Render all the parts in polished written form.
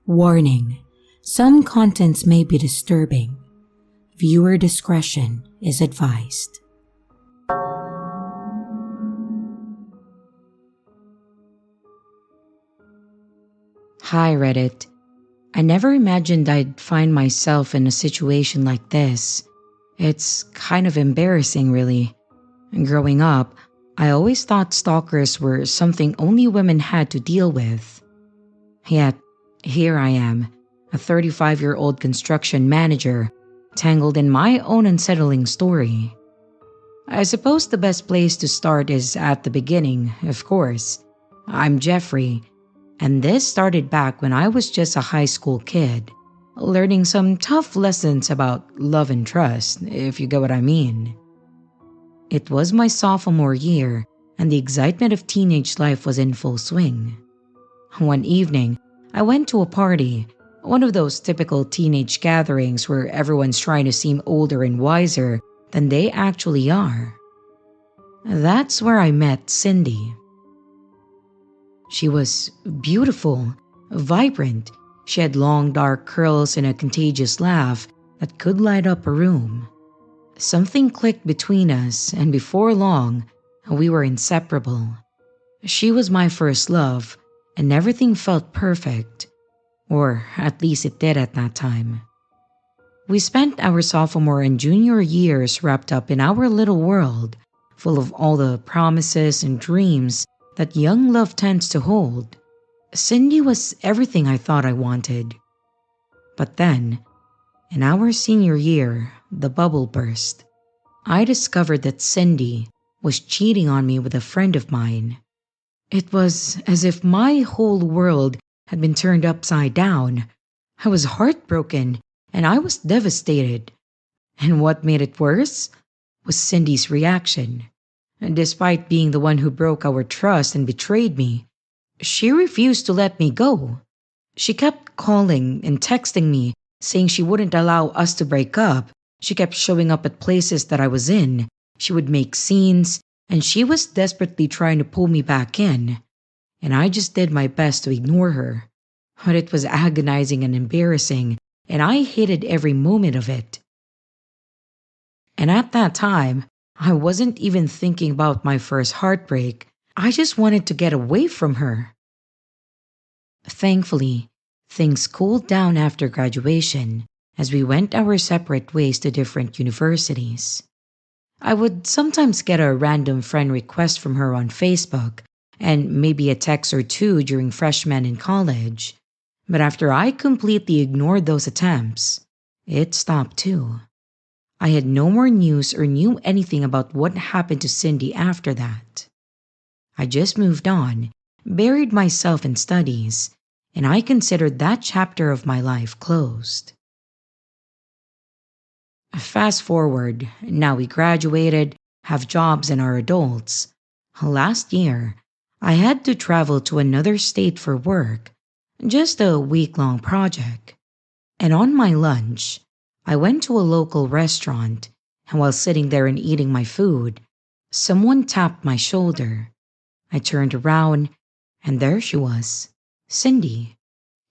Warning: some contents may be disturbing. Viewer discretion is advised. Hi Reddit. I never imagined I'd find myself in a situation like this. It's kind of embarrassing, really. Growing up, I always thought stalkers were something only women had to deal with. Yet, here I am, a 35-year-old construction manager, tangled in my own unsettling story. I suppose the best place to start is at the beginning, of course. I'm Jeffrey, and this started back when I was just a high school kid, learning some tough lessons about love and trust, if you get what I mean. It was my sophomore year, and the excitement of teenage life was in full swing. One evening, I went to a party, one of those typical teenage gatherings where everyone's trying to seem older and wiser than they actually are. That's where I met Cindy. She was beautiful, vibrant. She had long dark curls and a contagious laugh that could light up a room. Something clicked between us, and before long, we were inseparable. She was my first love, and everything felt perfect. Or at least it did at that time. We spent our sophomore and junior years wrapped up in our little world, full of all the promises and dreams that young love tends to hold. Cindy was everything I thought I wanted. But then, in our senior year, the bubble burst. I discovered that Cindy was cheating on me with a friend of mine. It was as if my whole world had been turned upside down. I was heartbroken and I was devastated. And what made it worse was Cindy's reaction. Despite being the one who broke our trust and betrayed me, she refused to let me go. She kept calling and texting me, saying she wouldn't allow us to break up. She kept showing up at places that I was in. She would make scenes, and she was desperately trying to pull me back in. And I just did my best to ignore her. But it was agonizing and embarrassing, and I hated every moment of it. And at that time, I wasn't even thinking about my first heartbreak. I just wanted to get away from her. Thankfully, things cooled down after graduation as we went our separate ways to different universities. I would sometimes get a random friend request from her on Facebook and maybe a text or two during freshman in college. But after I completely ignored those attempts, it stopped too. I had no more news or knew anything about what happened to Cindy after that. I just moved on, buried myself in studies, and I considered that chapter of my life closed. Fast forward, now we graduated, have jobs, and are adults. Last year, I had to travel to another state for work, just a week-long project. And on my lunch, I went to a local restaurant, and while sitting there and eating my food, someone tapped my shoulder. I turned around, and there she was, Cindy.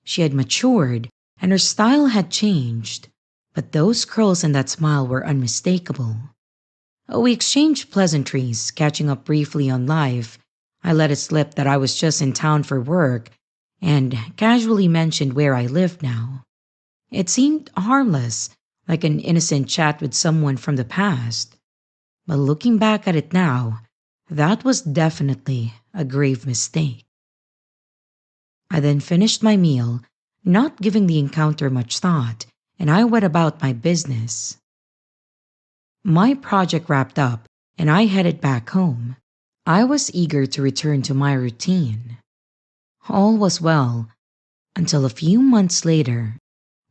She had matured, and her style had changed, but those curls and that smile were unmistakable. We exchanged pleasantries, catching up briefly on life. I let it slip that I was just in town for work, and casually mentioned where I lived now. It seemed harmless, like an innocent chat with someone from the past. But looking back at it now, that was definitely a grave mistake. I then finished my meal, not giving the encounter much thought, and I went about my business. My project wrapped up, and I headed back home. I was eager to return to my routine. All was well, until a few months later,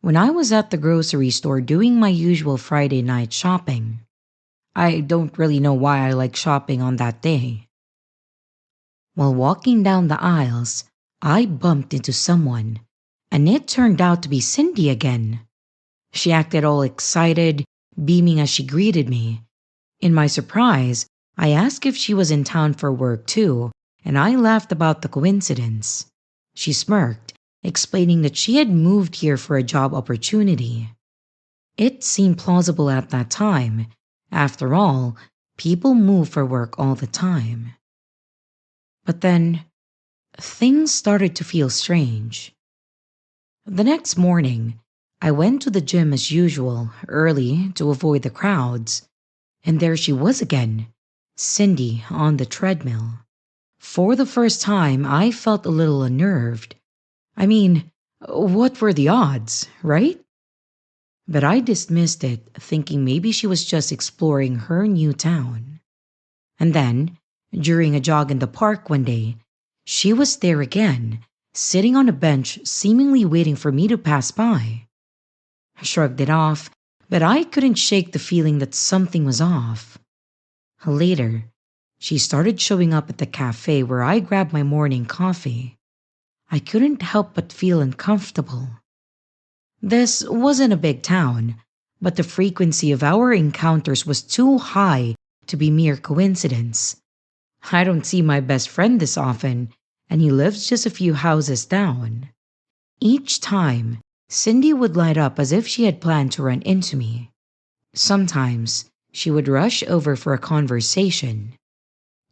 when I was at the grocery store doing my usual Friday night shopping. I don't really know why I like shopping on that day. While walking down the aisles, I bumped into someone, and it turned out to be Cindy again. She acted all excited, beaming as she greeted me. In my surprise, I asked if she was in town for work too, and I laughed about the coincidence. She smirked explaining that she had moved here for a job opportunity. It seemed plausible at that time. After all, people move for work all the time. But then, things started to feel strange. The next morning, I went to the gym as usual, early to avoid the crowds, and there she was again, Cindy on the treadmill. For the first time, I felt a little unnerved. I mean, what were the odds, right? But I dismissed it, thinking maybe she was just exploring her new town. And then, during a jog in the park one day, she was there again, sitting on a bench, seemingly waiting for me to pass by. I shrugged it off, but I couldn't shake the feeling that something was off. Later, she started showing up at the cafe where I grabbed my morning coffee. I couldn't help but feel uncomfortable. This wasn't a big town, but the frequency of our encounters was too high to be mere coincidence. I don't see my best friend this often, and he lives just a few houses down. Each time, Cindy would light up as if she had planned to run into me. Sometimes, she would rush over for a conversation.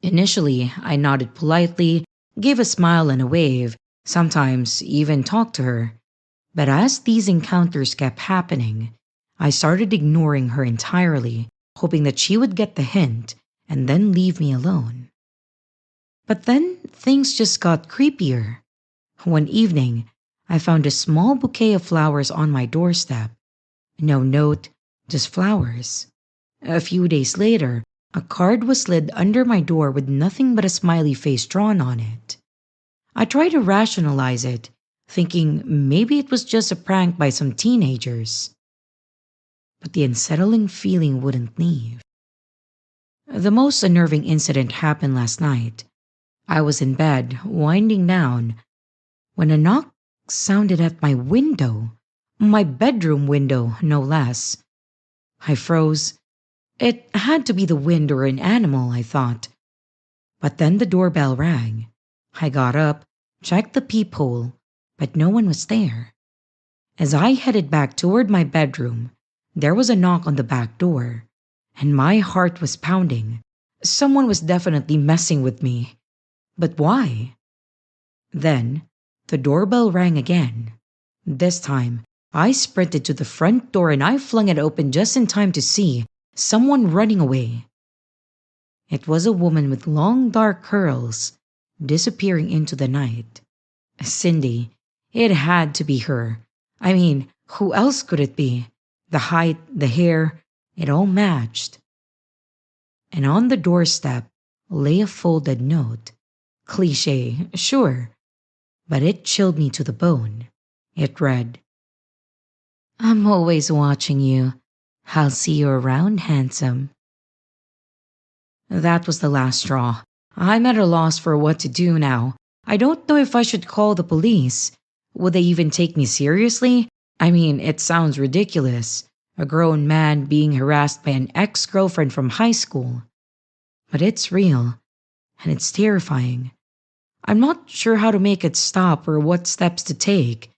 Initially, I nodded politely, gave a smile and a wave, sometimes even talked to her. But as these encounters kept happening, I started ignoring her entirely, hoping that she would get the hint and then leave me alone. But then things just got creepier. One evening, I found a small bouquet of flowers on my doorstep. No note, just flowers. A few days later, a card was slid under my door with nothing but a smiley face drawn on it. I tried to rationalize it, thinking maybe it was just a prank by some teenagers. But the unsettling feeling wouldn't leave. The most unnerving incident happened last night. I was in bed, winding down, when a knock sounded at my window. My bedroom window, no less. I froze. It had to be the wind or an animal, I thought. But then the doorbell rang. I got up, checked the peephole, but no one was there. As I headed back toward my bedroom, there was a knock on the back door, and my heart was pounding. Someone was definitely messing with me. But why? Then, the doorbell rang again. This time, I sprinted to the front door and I flung it open just in time to see someone running away. It was a woman with long dark curls, disappearing into the night. Cindy. It had to be her. I mean, who else could it be? The height, the hair, it all matched. And on the doorstep lay a folded note. Cliché, sure, but it chilled me to the bone. It read, "I'm always watching you. I'll see you around, handsome." That was the last straw. I'm at a loss for what to do now. I don't know if I should call the police. Would they even take me seriously? I mean, it sounds ridiculous. A grown man being harassed by an ex-girlfriend from high school. But it's real, and it's terrifying. I'm not sure how to make it stop or what steps to take.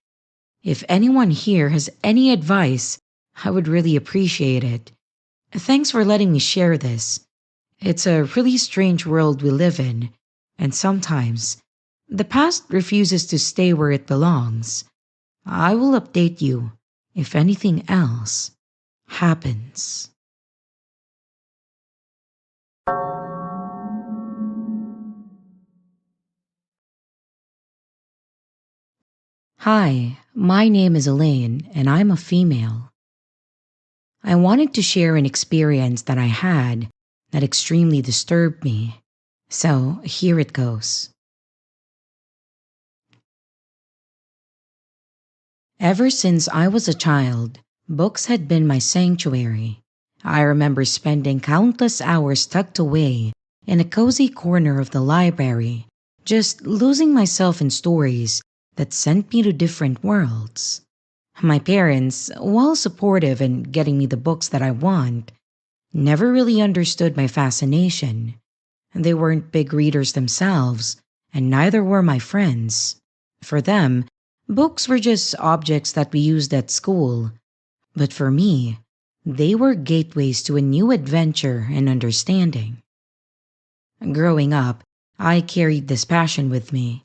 If anyone here has any advice, I would really appreciate it. Thanks for letting me share this. It's a really strange world we live in, and sometimes the past refuses to stay where it belongs. I will update you if anything else happens. Hi, my name is Elaine, and I'm a female. I wanted to share an experience that I had that extremely disturbed me. So here it goes. Ever since I was a child, books had been my sanctuary. I remember spending countless hours tucked away in a cozy corner of the library, just losing myself in stories that sent me to different worlds. My parents, while supportive in getting me the books that I want, never really understood my fascination. They weren't big readers themselves, and neither were my friends. For them, Books were just objects that we used at school, but for me, they were gateways to a new adventure and understanding. Growing up, I carried this passion with me.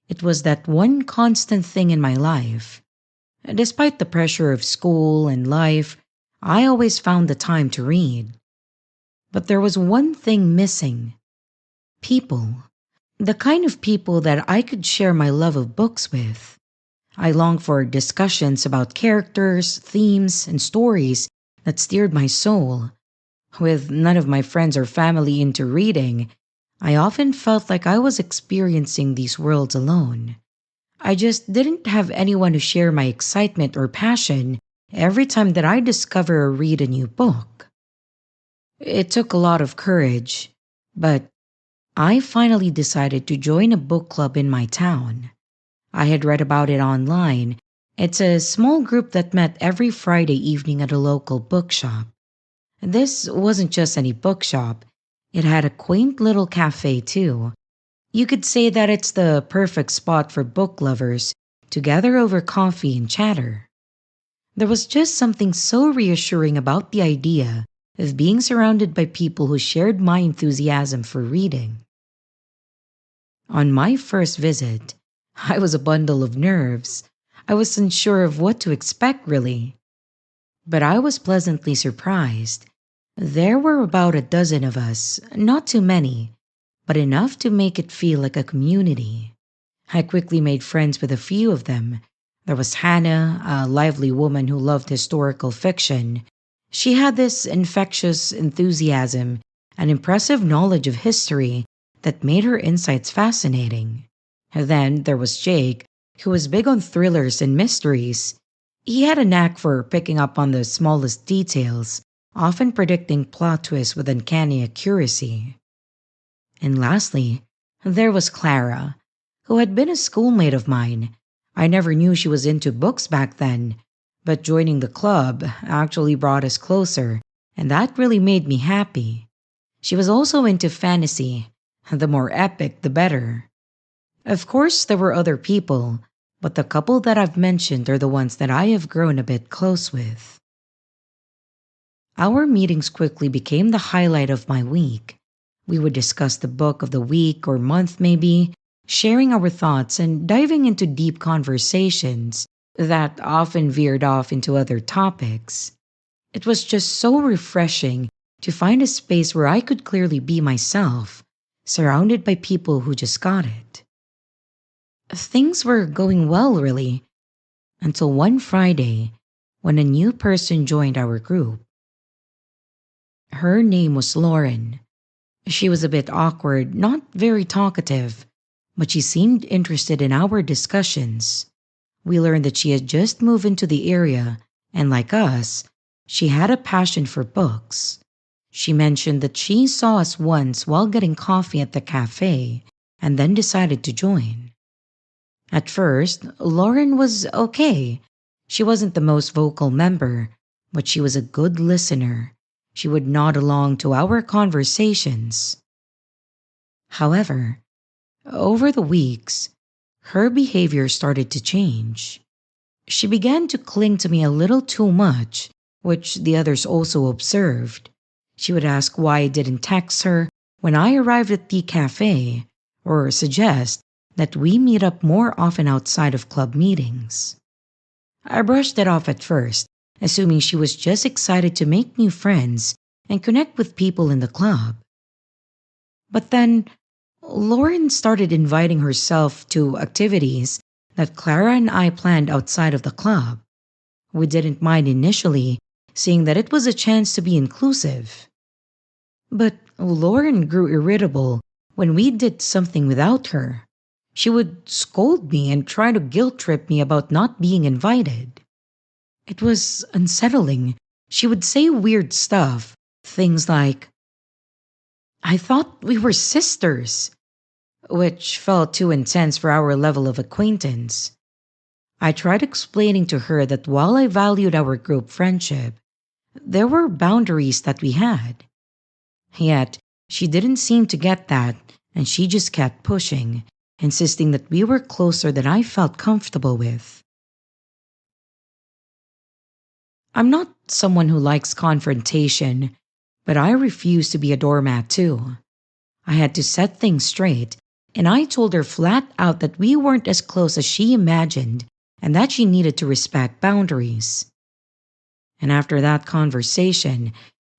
It was that one constant thing in my life. Despite the pressure of school and life, I always found the time to read. But there was one thing missing: people. The kind of people that I could share my love of books with. I longed for discussions about characters, themes, and stories that steered my soul. With none of my friends or family into reading, I often felt like I was experiencing these worlds alone. I just didn't have anyone to share my excitement or passion every time that I discover or read a new book. It took a lot of courage, but I finally decided to join a book club in my town. I had read about it online. It's a small group that met every Friday evening at a local bookshop. This wasn't just any bookshop, it had a quaint little cafe too. You could say that it's the perfect spot for book lovers to gather over coffee and chatter. There was just something so reassuring about the idea of being surrounded by people who shared my enthusiasm for reading. On my first visit, I was a bundle of nerves. I wasn't sure of what to expect, really. But I was pleasantly surprised. There were about a dozen of us, not too many, but enough to make it feel like a community. I quickly made friends with a few of them. There was Hannah, a lively woman who loved historical fiction. She had this infectious enthusiasm and impressive knowledge of history that made her insights fascinating. Then there was Jake, who was big on thrillers and mysteries. He had a knack for picking up on the smallest details, often predicting plot twists with uncanny accuracy. And lastly, there was Clara, who had been a schoolmate of mine. I never knew she was into books back then, but joining the club actually brought us closer, and that really made me happy. She was also into fantasy. The more epic, the better. Of course, there were other people, but the couple that I've mentioned are the ones that I have grown a bit close with. Our meetings quickly became the highlight of my week. We would discuss the book of the week or month, maybe, sharing our thoughts and diving into deep conversations that often veered off into other topics. It was just so refreshing to find a space where I could clearly be myself, surrounded by people who just got it. Things were going well, really, until one Friday when a new person joined our group. Her name was Lauren. She was a bit awkward, not very talkative, but she seemed interested in our discussions. We learned that she had just moved into the area, and like us, she had a passion for books. She mentioned that she saw us once while getting coffee at the cafe and then decided to join. At first, Lauren was okay. She wasn't the most vocal member, but she was a good listener. She would nod along to our conversations. However, over the weeks, her behavior started to change. She began to cling to me a little too much, which the others also observed. She would ask why I didn't text her when I arrived at the cafe, or suggest that we meet up more often outside of club meetings. I brushed it off at first, assuming she was just excited to make new friends and connect with people in the club. But then, Lauren started inviting herself to activities that Clara and I planned outside of the club. We didn't mind initially, seeing that it was a chance to be inclusive. But Lauren grew irritable when we did something without her. She would scold me and try to guilt trip me about not being invited. It was unsettling. She would say weird stuff, things like, "I thought we were sisters," which felt too intense for our level of acquaintance. I tried explaining to her that while I valued our group friendship, there were boundaries that we had. Yet, she didn't seem to get that, and she just kept pushing. insisting that we were closer than I felt comfortable with. I'm not someone who likes confrontation, but I refuse to be a doormat too. I had to set things straight, and I told her flat out that we weren't as close as she imagined and that she needed to respect boundaries. And after that conversation,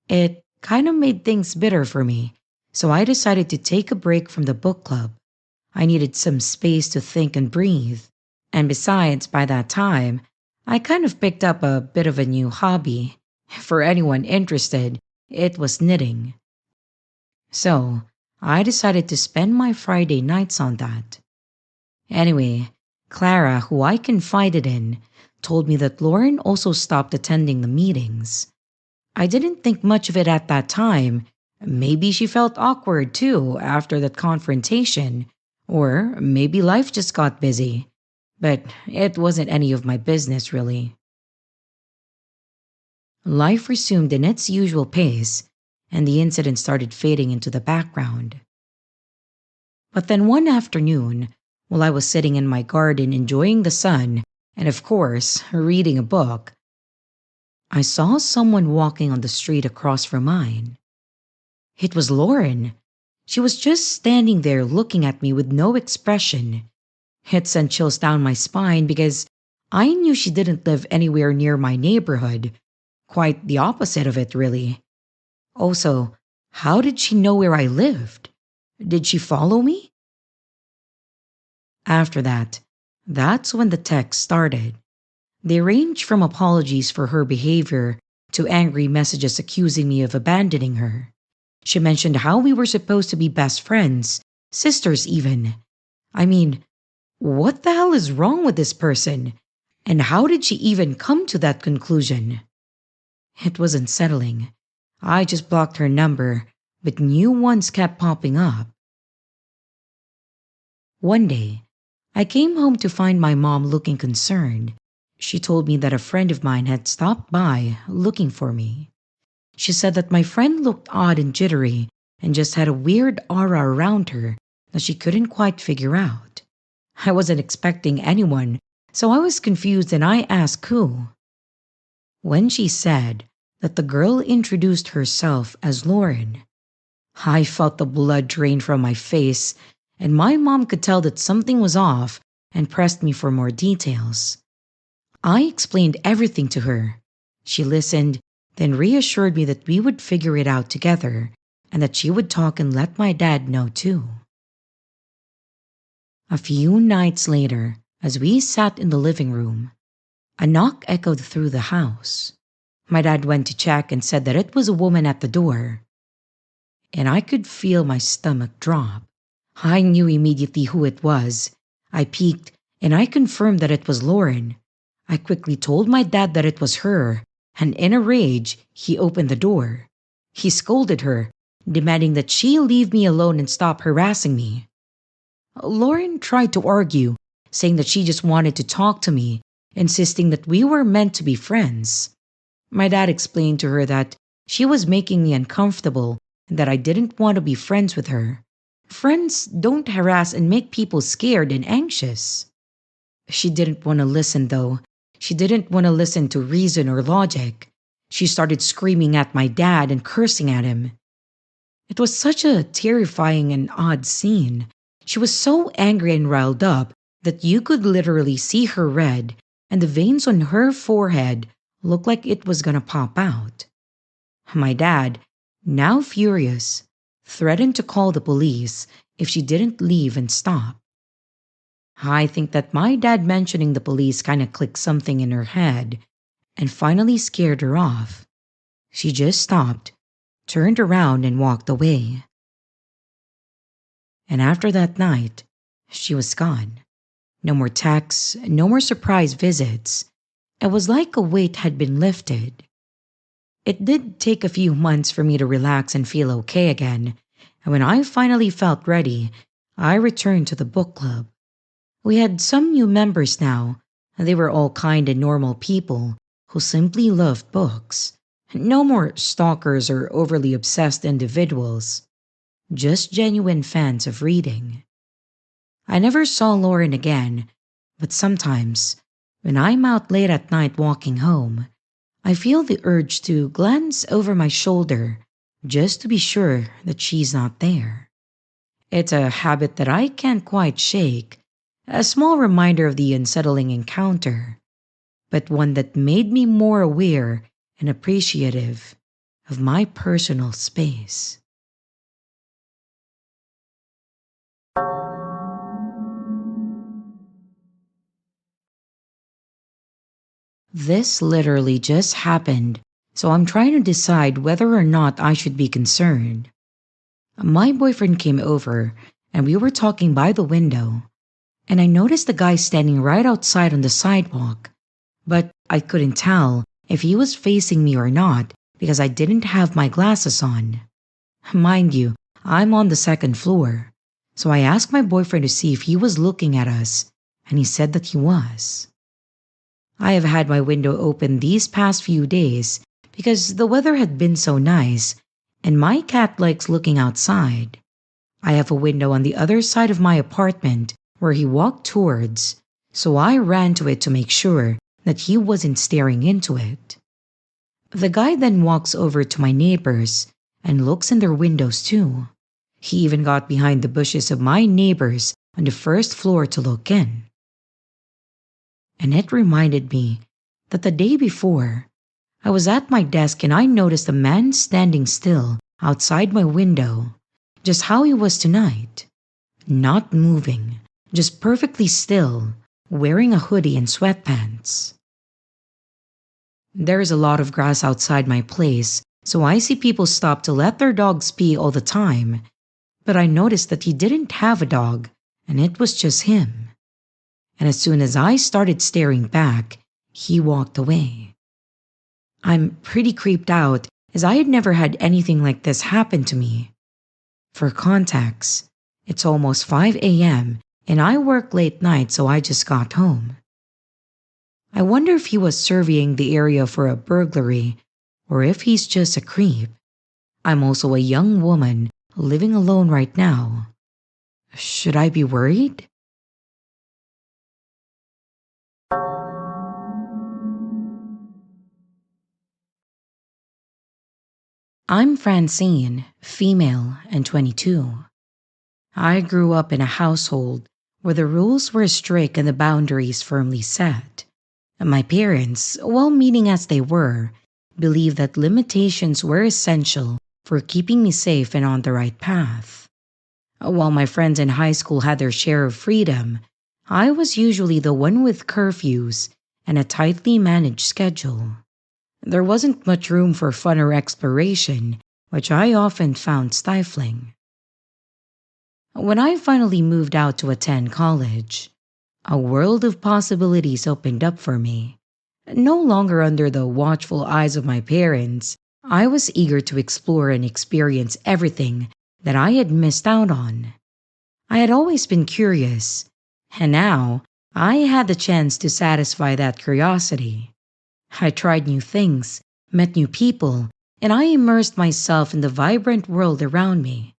it kind of made things bitter for me, so I decided to take a break from the book club. I needed some space to think and breathe. And besides, by that time, I kind of picked up a bit of a new hobby. For anyone interested, it was knitting. So, I decided to spend my Friday nights on that. Anyway, Clara, who I confided in, told me that Lauren also stopped attending the meetings. I didn't think much of it at that time. Maybe she felt awkward too after that confrontation, or maybe life just got busy. But it wasn't any of my business, really. Life resumed in its usual pace, and the incident started fading into the background. But then one afternoon, while I was sitting in my garden enjoying the sun, and of course, reading a book, I saw someone walking on the street across from mine. It was Lauren. She was just standing there looking at me with no expression. It sent chills down my spine because I knew she didn't live anywhere near my neighborhood. Quite the opposite of it, really. Also, how did she know where I lived? Did she follow me? After that, that's when the texts started. They ranged from apologies for her behavior to angry messages accusing me of abandoning her. She mentioned how we were supposed to be best friends, sisters even. I mean, what the hell is wrong with this person? And how did she even come to that conclusion? It was unsettling. I just blocked her number, but new ones kept popping up. One day, I came home to find my mom looking concerned. She told me that a friend of mine had stopped by looking for me. She said that my friend looked odd and jittery and just had a weird aura around her that she couldn't quite figure out. I wasn't expecting anyone, so I was confused and I asked who. When she said that the girl introduced herself as Lauren, I felt the blood drain from my face, and my mom could tell that something was off and pressed me for more details. I explained everything to her. She listened, then reassured me that we would figure it out together and that she would talk and let my dad know too. A few nights later, as we sat in the living room, a knock echoed through the house. My dad went to check and said that it was a woman at the door, and I could feel my stomach drop. I knew immediately who it was. I peeked and I confirmed that it was Lauren. I quickly told my dad that it was her, and in a rage, he opened the door. He scolded her, demanding that she leave me alone and stop harassing me. Lauren tried to argue, saying that she just wanted to talk to me, insisting that we were meant to be friends. My dad explained to her that she was making me uncomfortable and that I didn't want to be friends with her. Friends don't harass and make people scared and anxious. She didn't want to listen, though. She didn't want to listen to reason or logic. She started screaming at my dad and cursing at him. It was such a terrifying and odd scene. She was so angry and riled up that you could literally see her red, and the veins on her forehead looked like it was gonna pop out. My dad, now furious, threatened to call the police if she didn't leave and stop. I think that my dad mentioning the police kind of clicked something in her head and finally scared her off. She just stopped, turned around, and walked away. And after that night, she was gone. No more texts, no more surprise visits. It was like a weight had been lifted. It did take a few months for me to relax and feel okay again, and when I finally felt ready, I returned to the book club. We had some new members now, and they were all kind and normal people who simply loved books. No more stalkers or overly obsessed individuals, just genuine fans of reading. I never saw Lauren again, but sometimes, when I'm out late at night walking home, I feel the urge to glance over my shoulder just to be sure that she's not there. It's a habit that I can't quite shake, a small reminder of the unsettling encounter, but one that made me more aware and appreciative of my personal space. This literally just happened, so I'm trying to decide whether or not I should be concerned. My boyfriend came over, and we were talking by the window, and I noticed the guy standing right outside on the sidewalk, but I couldn't tell if he was facing me or not because I didn't have my glasses on. Mind you, I'm on the second floor, so I asked my boyfriend to see if he was looking at us, and he said that he was. I have had my window open these past few days because the weather had been so nice, and my cat likes looking outside. I have a window on the other side of my apartment where he walked towards, so I ran to it to make sure that he wasn't staring into it. The guy then walks over to my neighbors and looks in their windows too. He even got behind the bushes of my neighbors on the first floor to look in. And it reminded me that the day before, I was at my desk and I noticed a man standing still outside my window, just how he was tonight. Not moving, just perfectly still, wearing a hoodie and sweatpants. There is a lot of grass outside my place, so I see people stop to let their dogs pee all the time. But I noticed that he didn't have a dog, and it was just him. And as soon as I started staring back, he walked away. I'm pretty creeped out as I had never had anything like this happen to me. For context, it's almost 5 a.m. and I work late night, so I just got home. I wonder if he was surveying the area for a burglary or if he's just a creep. I'm also a young woman living alone right now. Should I be worried? I'm Francine, female and 22. I grew up in a household where the rules were strict and the boundaries firmly set. My parents, well meaning as they were, believed that limitations were essential for keeping me safe and on the right path. While my friends in high school had their share of freedom, I was usually the one with curfews and a tightly managed schedule. There wasn't much room for fun or exploration, which I often found stifling. When I finally moved out to attend college, a world of possibilities opened up for me. No longer under the watchful eyes of my parents, I was eager to explore and experience everything that I had missed out on. I had always been curious, and now I had the chance to satisfy that curiosity. I tried new things, met new people, and I immersed myself in the vibrant world around me.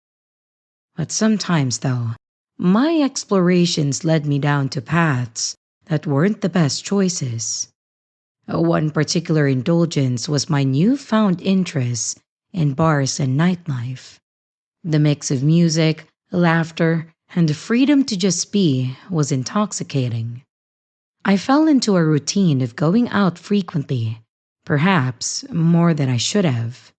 But sometimes, though, my explorations led me down to paths that weren't the best choices. One particular indulgence was my newfound interest in bars and nightlife. The mix of music, laughter, and the freedom to just be was intoxicating. I fell into a routine of going out frequently, perhaps more than I should have.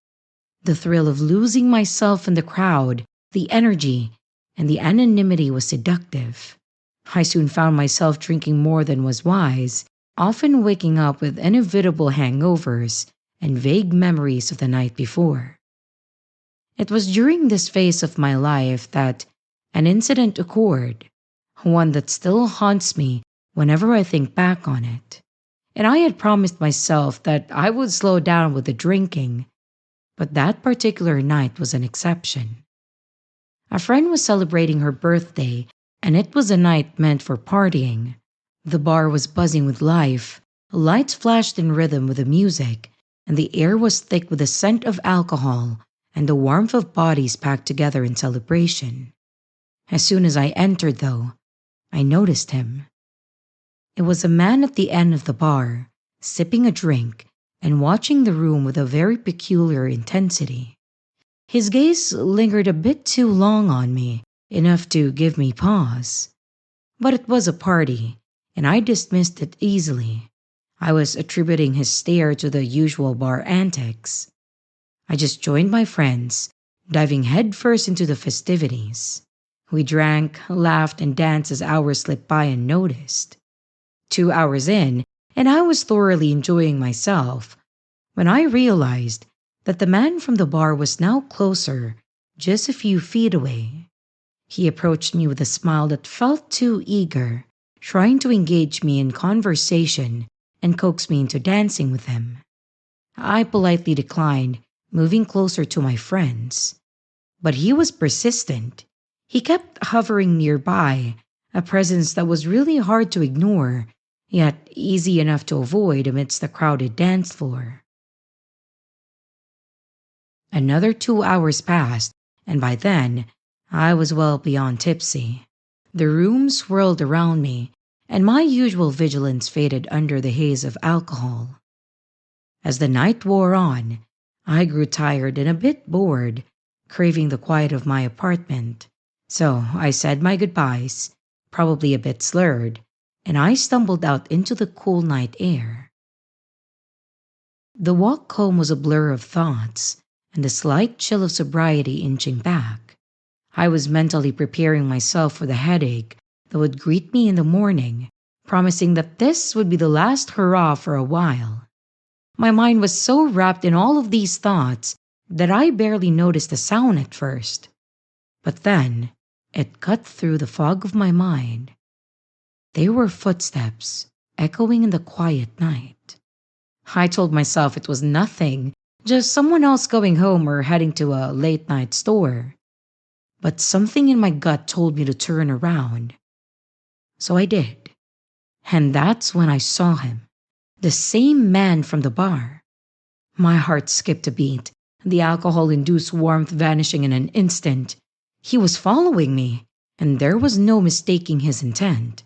The thrill of losing myself in the crowd, the energy, and the anonymity was seductive. I soon found myself drinking more than was wise, often waking up with inevitable hangovers and vague memories of the night before. It was during this phase of my life that an incident occurred, one that still haunts me whenever I think back on it. And I had promised myself that I would slow down with the drinking, but that particular night was an exception. A friend was celebrating her birthday, and it was a night meant for partying. The bar was buzzing with life, lights flashed in rhythm with the music, and the air was thick with the scent of alcohol and the warmth of bodies packed together in celebration. As soon as I entered, though, I noticed him. It was a man at the end of the bar, sipping a drink and watching the room with a very peculiar intensity. His gaze lingered a bit too long on me, enough to give me pause. But it was a party, and I dismissed it easily. I was attributing his stare to the usual bar antics. I just joined my friends, diving headfirst into the festivities. We drank, laughed, and danced as hours slipped by unnoticed. 2 hours in, and I was thoroughly enjoying myself when I realized that the man from the bar was now closer, just a few feet away. He approached me with a smile that felt too eager, trying to engage me in conversation and coax me into dancing with him. I politely declined, moving closer to my friends. But he was persistent. He kept hovering nearby, a presence that was really hard to ignore, yet easy enough to avoid amidst the crowded dance floor. Another 2 hours passed, and by then, I was well beyond tipsy. The room swirled around me, and my usual vigilance faded under the haze of alcohol. As the night wore on, I grew tired and a bit bored, craving the quiet of my apartment. So I said my goodbyes, probably a bit slurred, and I stumbled out into the cool night air. The walk home was a blur of thoughts, and the slight chill of sobriety inching back. I was mentally preparing myself for the headache that would greet me in the morning, promising that this would be the last hurrah for a while. My mind was so wrapped in all of these thoughts that I barely noticed the sound at first. But then, it cut through the fog of my mind. They were footsteps, echoing in the quiet night. I told myself it was nothing, just someone else going home or heading to a late night store. But something in my gut told me to turn around. So I did. And that's when I saw him, the same man from the bar. My heart skipped a beat, the alcohol-induced warmth vanishing in an instant. He was following me, and there was no mistaking his intent.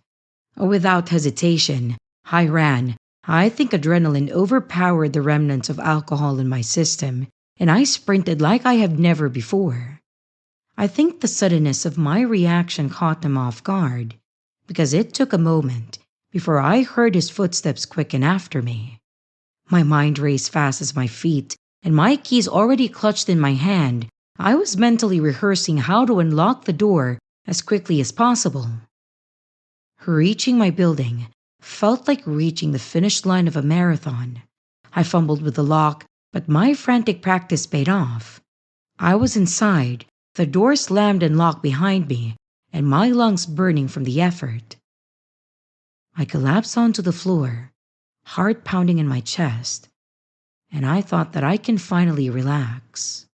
Without hesitation, I ran. I think adrenaline overpowered the remnants of alcohol in my system, and I sprinted like I have never before. I think the suddenness of my reaction caught him off guard, because it took a moment before I heard his footsteps quicken after me. My mind raced fast as my feet, and my keys already clutched in my hand. I was mentally rehearsing how to unlock the door as quickly as possible. Reaching my building felt like reaching the finish line of a marathon. I fumbled with the lock, but my frantic practice paid off. I was inside, the door slammed and locked behind me, and my lungs burning from the effort. I collapsed onto the floor, heart pounding in my chest, and I thought that I can finally relax.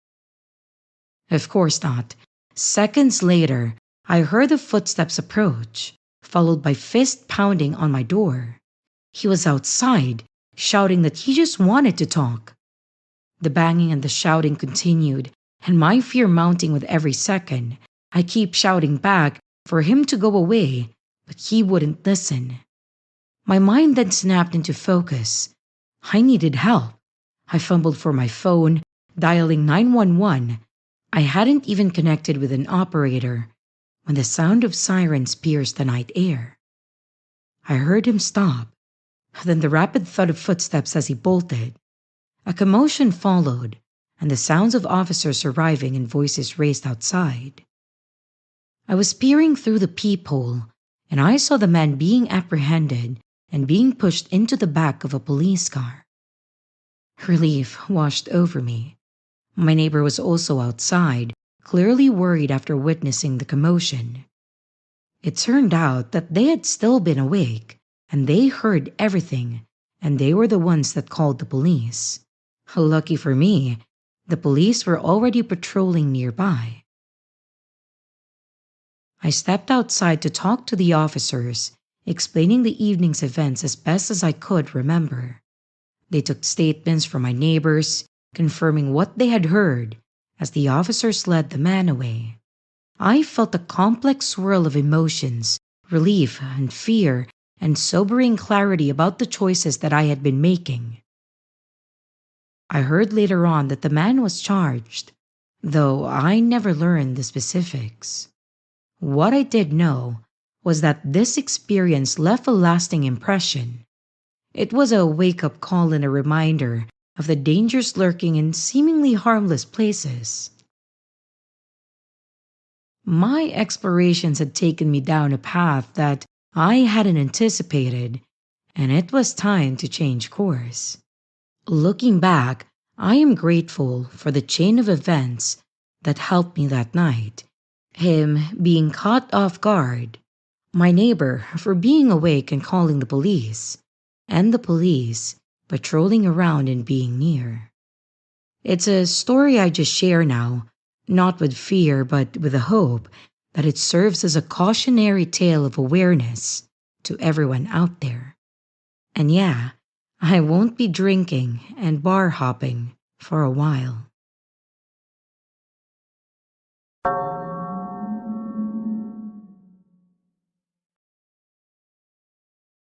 Of course not. Seconds later, I heard the footsteps approach, followed by fist pounding on my door. He was outside, shouting that he just wanted to talk. The banging and the shouting continued, and my fear mounting with every second. I keep shouting back for him to go away, but he wouldn't listen. My mind then snapped into focus. I needed help. I fumbled for my phone, dialing 911. I hadn't even connected with an operator when the sound of sirens pierced the night air. I heard him stop, then the rapid thud of footsteps as he bolted. A commotion followed, and the sounds of officers arriving and voices raised outside. I was peering through the peephole, and I saw the man being apprehended and being pushed into the back of a police car. Relief washed over me. My neighbor was also outside, clearly worried after witnessing the commotion. It turned out that they had still been awake, and they heard everything, and they were the ones that called the police. Lucky for me, the police were already patrolling nearby. I stepped outside to talk to the officers, explaining the evening's events as best as I could remember. They took statements from my neighbors, confirming what they had heard, as the officers led the man away. I felt a complex swirl of emotions relief and fear and sobering clarity about the choices that I had been making. I heard later on that the man was charged, though I never learned the specifics. What I did know was that this experience left a lasting impression. It was a wake up call and a reminder of the dangers lurking in seemingly harmless places. My explorations had taken me down a path that I hadn't anticipated, and it was time to change course. Looking back, I am grateful for the chain of events that helped me that night. Him being caught off guard, my neighbor for being awake and calling the police, and the police patrolling around and being near. It's a story I just share now, not with fear but with the hope that it serves as a cautionary tale of awareness to everyone out there. And yeah, I won't be drinking and bar hopping for a while.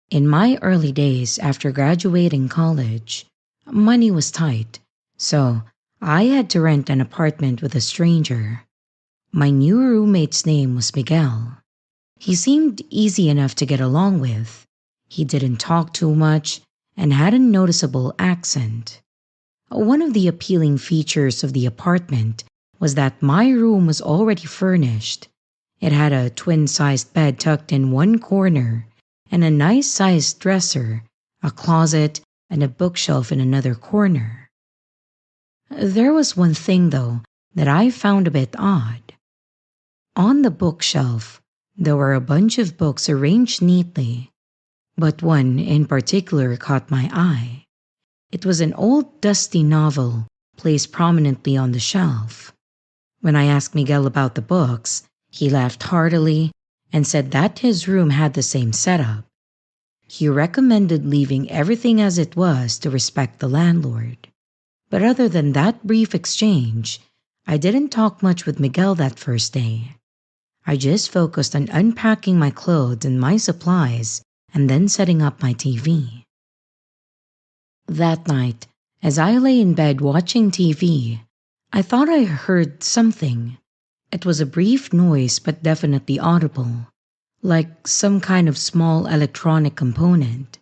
In my early days after graduating college, money was tight, so I had to rent an apartment with a stranger. My new roommate's name was Miguel. He seemed easy enough to get along with. He didn't talk too much and had a noticeable accent. One of the appealing features of the apartment was that my room was already furnished. It had a twin-sized bed tucked in one corner and a nice-sized dresser, a closet, and a bookshelf in another corner. There was one thing, though, that I found a bit odd. On the bookshelf, there were a bunch of books arranged neatly, but one in particular caught my eye. It was an old dusty novel placed prominently on the shelf. When I asked Miguel about the books, he laughed heartily and said that his room had the same setup. He recommended leaving everything as it was to respect the landlord. But other than that brief exchange, I didn't talk much with Miguel that first day. I just focused on unpacking my clothes and my supplies and then setting up my TV. That night, as I lay in bed watching TV, I thought I heard something. It was a brief noise but definitely audible, like some kind of small electronic component.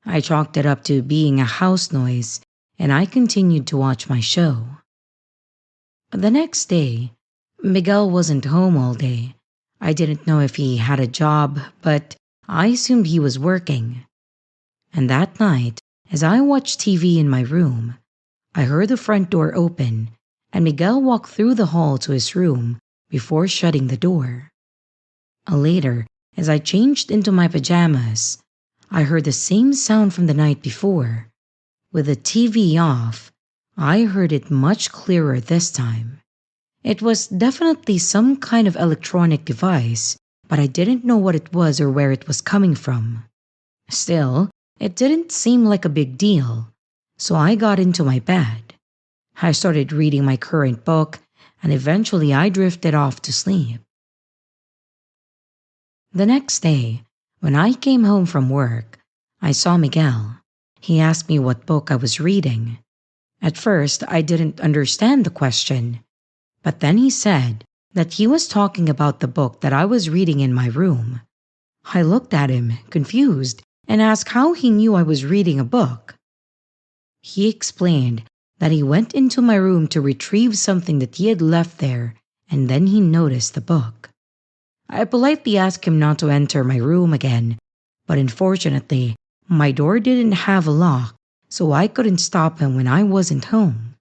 I chalked it up to being a house noise and I continued to watch my show. The next day, Miguel wasn't home all day. I didn't know if he had a job, but I assumed he was working. And that night, as I watched TV in my room, I heard the front door open and Miguel walked through the hall to his room before shutting the door. Later, as I changed into my pajamas, I heard the same sound from the night before. With the TV off, I heard it much clearer this time. It was definitely some kind of electronic device, but I didn't know what it was or where it was coming from. Still, it didn't seem like a big deal, so I got into my bed. I started reading my current book, and eventually I drifted off to sleep. The next day, when I came home from work, I saw Miguel. He asked me what book I was reading. At first, I didn't understand the question, but then he said that he was talking about the book that I was reading in my room. I looked at him, confused, and asked how he knew I was reading a book. He explained that he went into my room to retrieve something that he had left there, and then he noticed the book. I politely asked him not to enter my room again, but unfortunately, my door didn't have a lock, so I couldn't stop him when I wasn't home.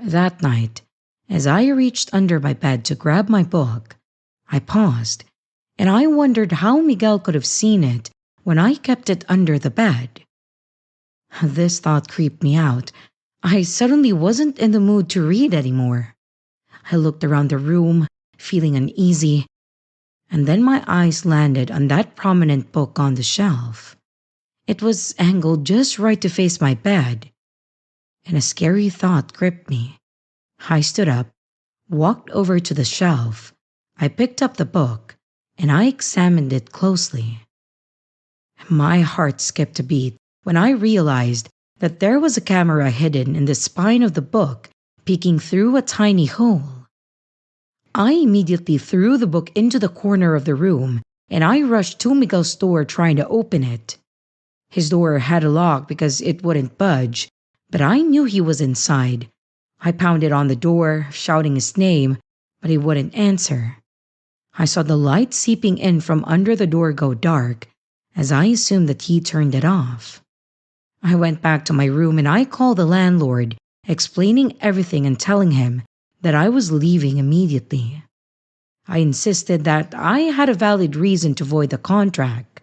That night, as I reached under my bed to grab my book, I paused, and I wondered how Miguel could have seen it when I kept it under the bed. This thought creeped me out. I suddenly wasn't in the mood to read anymore. I looked around the room, feeling uneasy, and then my eyes landed on that prominent book on the shelf. It was angled just right to face my bed, and a scary thought gripped me. I stood up, walked over to the shelf. I picked up the book, and I examined it closely. My heart skipped a beat when I realized that there was a camera hidden in the spine of the book, peeking through a tiny hole. I immediately threw the book into the corner of the room and I rushed to Miguel's door trying to open it. His door had a lock because it wouldn't budge, but I knew he was inside. I pounded on the door, shouting his name, but he wouldn't answer. I saw the light seeping in from under the door go dark, as I assumed that he turned it off. I went back to my room and I called the landlord, explaining everything and telling him that I was leaving immediately. I insisted that I had a valid reason to void the contract.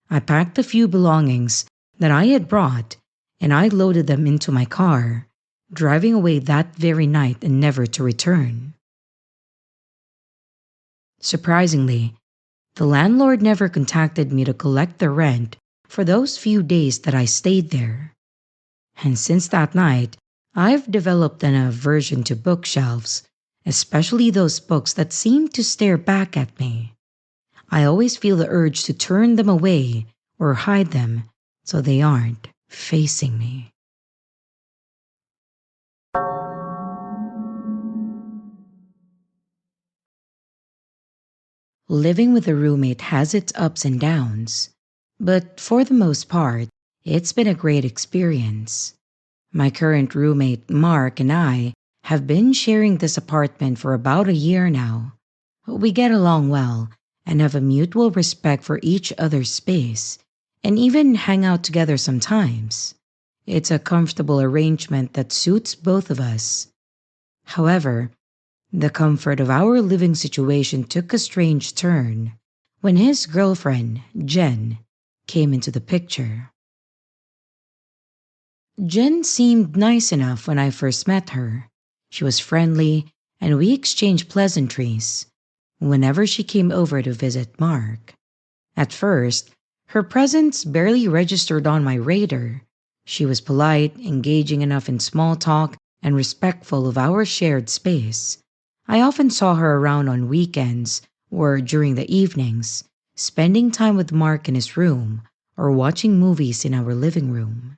I packed a few belongings that I had brought and I loaded them into my car, driving away that very night and never to return. Surprisingly, the landlord never contacted me to collect the rent for those few days that I stayed there. And since that night, I've developed an aversion to bookshelves, especially those books that seem to stare back at me. I always feel the urge to turn them away or hide them so they aren't facing me. Living with a roommate has its ups and downs, but for the most part, it's been a great experience. My current roommate, Mark, and I have been sharing this apartment for about a year now. We get along well and have a mutual respect for each other's space, and even hang out together sometimes. It's a comfortable arrangement that suits both of us. However, the comfort of our living situation took a strange turn when his girlfriend, Jen, came into the picture. Jen seemed nice enough when I first met her. She was friendly, and we exchanged pleasantries whenever she came over to visit Mark. At first, her presence barely registered on my radar. She was polite, engaging enough in small talk, and respectful of our shared space. I often saw her around on weekends or during the evenings, spending time with Mark in his room or watching movies in our living room.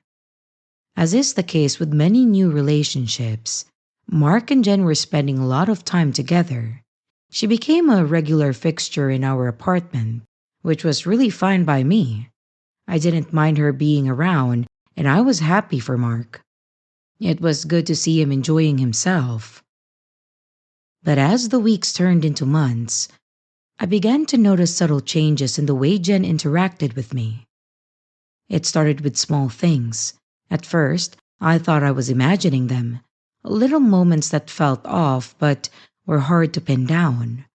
As is the case with many new relationships, Mark and Jen were spending a lot of time together. She became a regular fixture in our apartment, which was really fine by me. I didn't mind her being around, and I was happy for Mark. It was good to see him enjoying himself. But as the weeks turned into months, I began to notice subtle changes in the way Jen interacted with me. It started with small things. At first, I thought I was imagining them, little moments that felt off but were hard to pin down.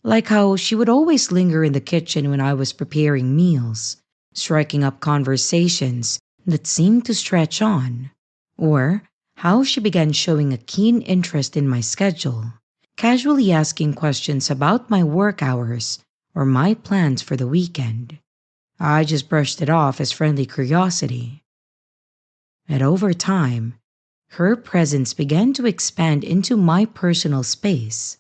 Like how she would always linger in the kitchen when I was preparing meals, striking up conversations that seemed to stretch on. Or how she began showing a keen interest in my schedule, casually asking questions about my work hours or my plans for the weekend. I just brushed it off as friendly curiosity. And over time, her presence began to expand into my personal space.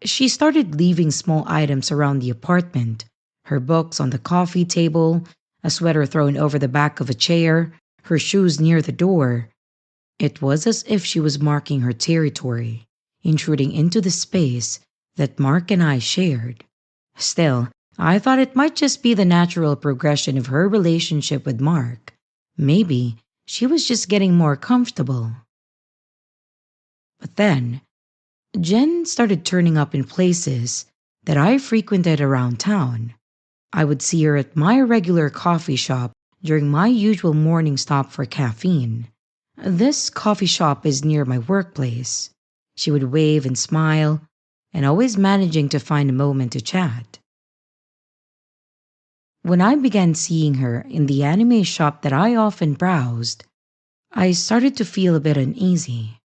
She started leaving small items around the apartment, her books on the coffee table, a sweater thrown over the back of a chair, her shoes near the door. It was as if she was marking her territory, intruding into the space that Mark and I shared. Still, I thought it might just be the natural progression of her relationship with Mark. Maybe she was just getting more comfortable. But then, Jen started turning up in places that I frequented around town. I would see her at my regular coffee shop during my usual morning stop for caffeine. This coffee shop is near my workplace. She would wave and smile, and always managing to find a moment to chat. When I began seeing her in the anime shop that I often browsed, I started to feel a bit uneasy.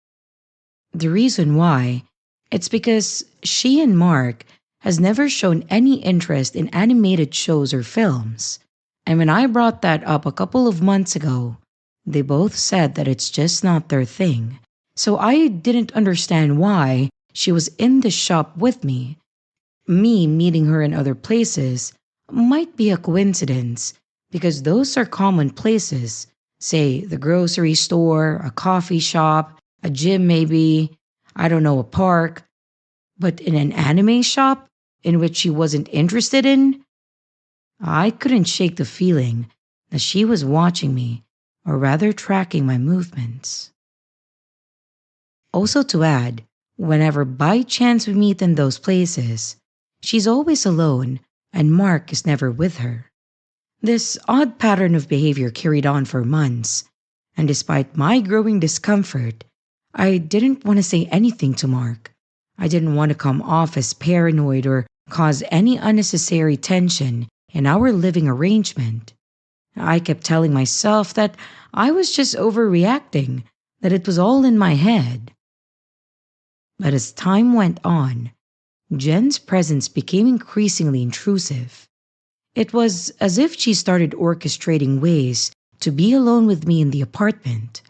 The reason why, it's because she and Mark has never shown any interest in animated shows or films. And when I brought that up a couple of months ago, they both said that it's just not their thing. So I didn't understand why she was in the shop with me. Me meeting her in other places might be a coincidence because those are common places, say the grocery store, a coffee shop, a gym, maybe, I don't know, a park. But in an anime shop in which she wasn't interested in, I couldn't shake the feeling that she was watching me, or rather tracking my movements. Also, to add, whenever by chance we meet in those places, she's always alone and Mark is never with her. This odd pattern of behavior carried on for months, and despite my growing discomfort, I didn't want to say anything to Mark. I didn't want to come off as paranoid or cause any unnecessary tension in our living arrangement. I kept telling myself that I was just overreacting, that it was all in my head. But as time went on, Jen's presence became increasingly intrusive. It was as if she started orchestrating ways to be alone with me in the apartment.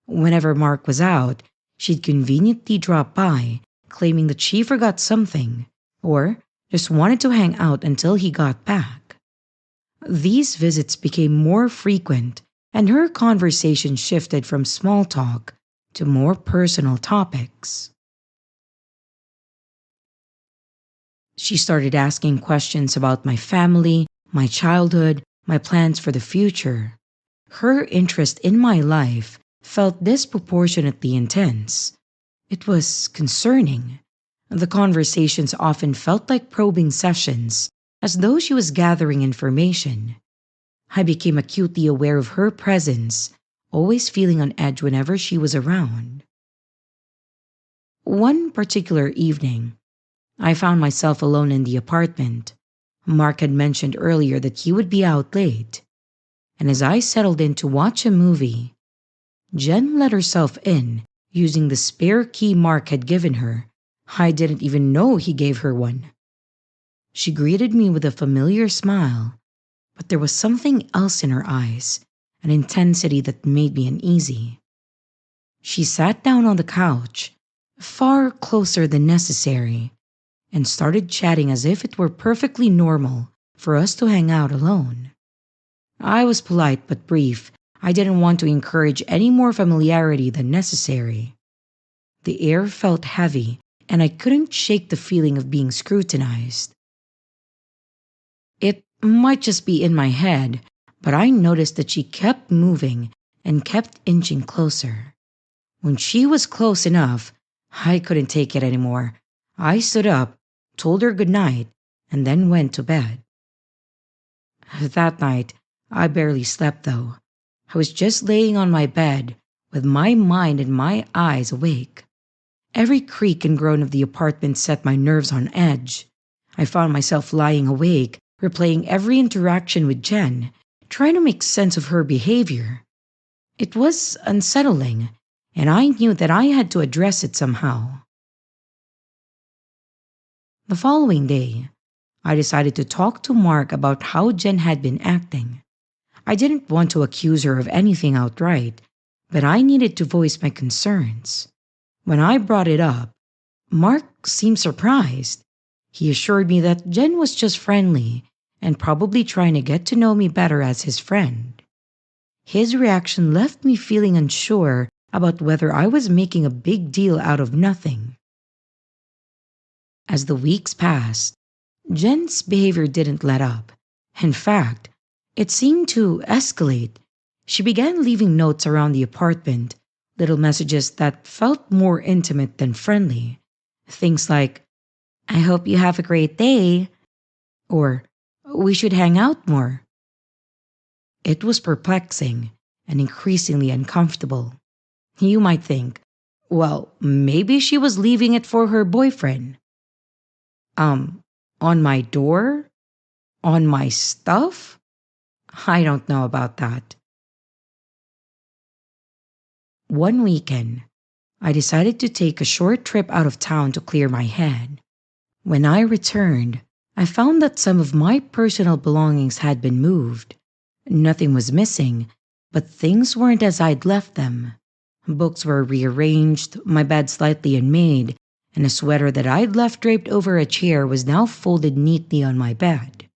Whenever Mark was out, she'd conveniently drop by, claiming that she forgot something, or just wanted to hang out until he got back. These visits became more frequent, and her conversation shifted from small talk to more personal topics. She started asking questions about my family, my childhood, my plans for the future. Her interest in my life felt disproportionately intense. It was concerning. The conversations often felt like probing sessions, as though she was gathering information. I became acutely aware of her presence, always feeling on edge whenever she was around. One particular evening, I found myself alone in the apartment. Mark had mentioned earlier that he would be out late, and as I settled in to watch a movie, Jen let herself in using the spare key Mark had given her. I didn't even know he gave her one. She greeted me with a familiar smile, but there was something else in her eyes, an intensity that made me uneasy. She sat down on the couch, far closer than necessary, and started chatting as if it were perfectly normal for us to hang out alone. I was polite but brief. I didn't want to encourage any more familiarity than necessary. The air felt heavy, and I couldn't shake the feeling of being scrutinized. It might just be in my head, but I noticed that she kept moving and kept inching closer. When she was close enough, I couldn't take it anymore. I stood up, told her good night, and then went to bed. That night, I barely slept though. I was just laying on my bed, with my mind and my eyes awake. Every creak and groan of the apartment set my nerves on edge. I found myself lying awake, replaying every interaction with Jen, trying to make sense of her behavior. It was unsettling, and I knew that I had to address it somehow. The following day, I decided to talk to Mark about how Jen had been acting. I didn't want to accuse her of anything outright, but I needed to voice my concerns. When I brought it up, Mark seemed surprised. He assured me that Jen was just friendly and probably trying to get to know me better as his friend. His reaction left me feeling unsure about whether I was making a big deal out of nothing. As the weeks passed, Jen's behavior didn't let up. In fact, it seemed to escalate. She began leaving notes around the apartment, little messages that felt more intimate than friendly. Things like, "I hope you have a great day," or "We should hang out more." It was perplexing and increasingly uncomfortable. You might think, well, maybe she was leaving it for her boyfriend. On my door? On my stuff? I don't know about that. One weekend, I decided to take a short trip out of town to clear my head. When I returned, I found that some of my personal belongings had been moved. Nothing was missing, but things weren't as I'd left them. Books were rearranged, my bed slightly unmade, and a sweater that I'd left draped over a chair was now folded neatly on my bed.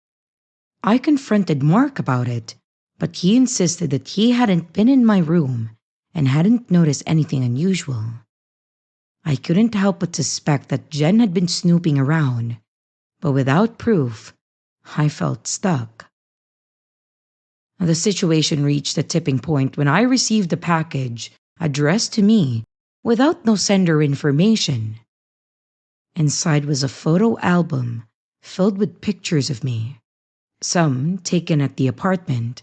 I confronted Mark about it, but he insisted that he hadn't been in my room and hadn't noticed anything unusual. I couldn't help but suspect that Jen had been snooping around, but without proof, I felt stuck. The situation reached a tipping point when I received a package addressed to me without no sender information. Inside was a photo album filled with pictures of me, some taken at the apartment,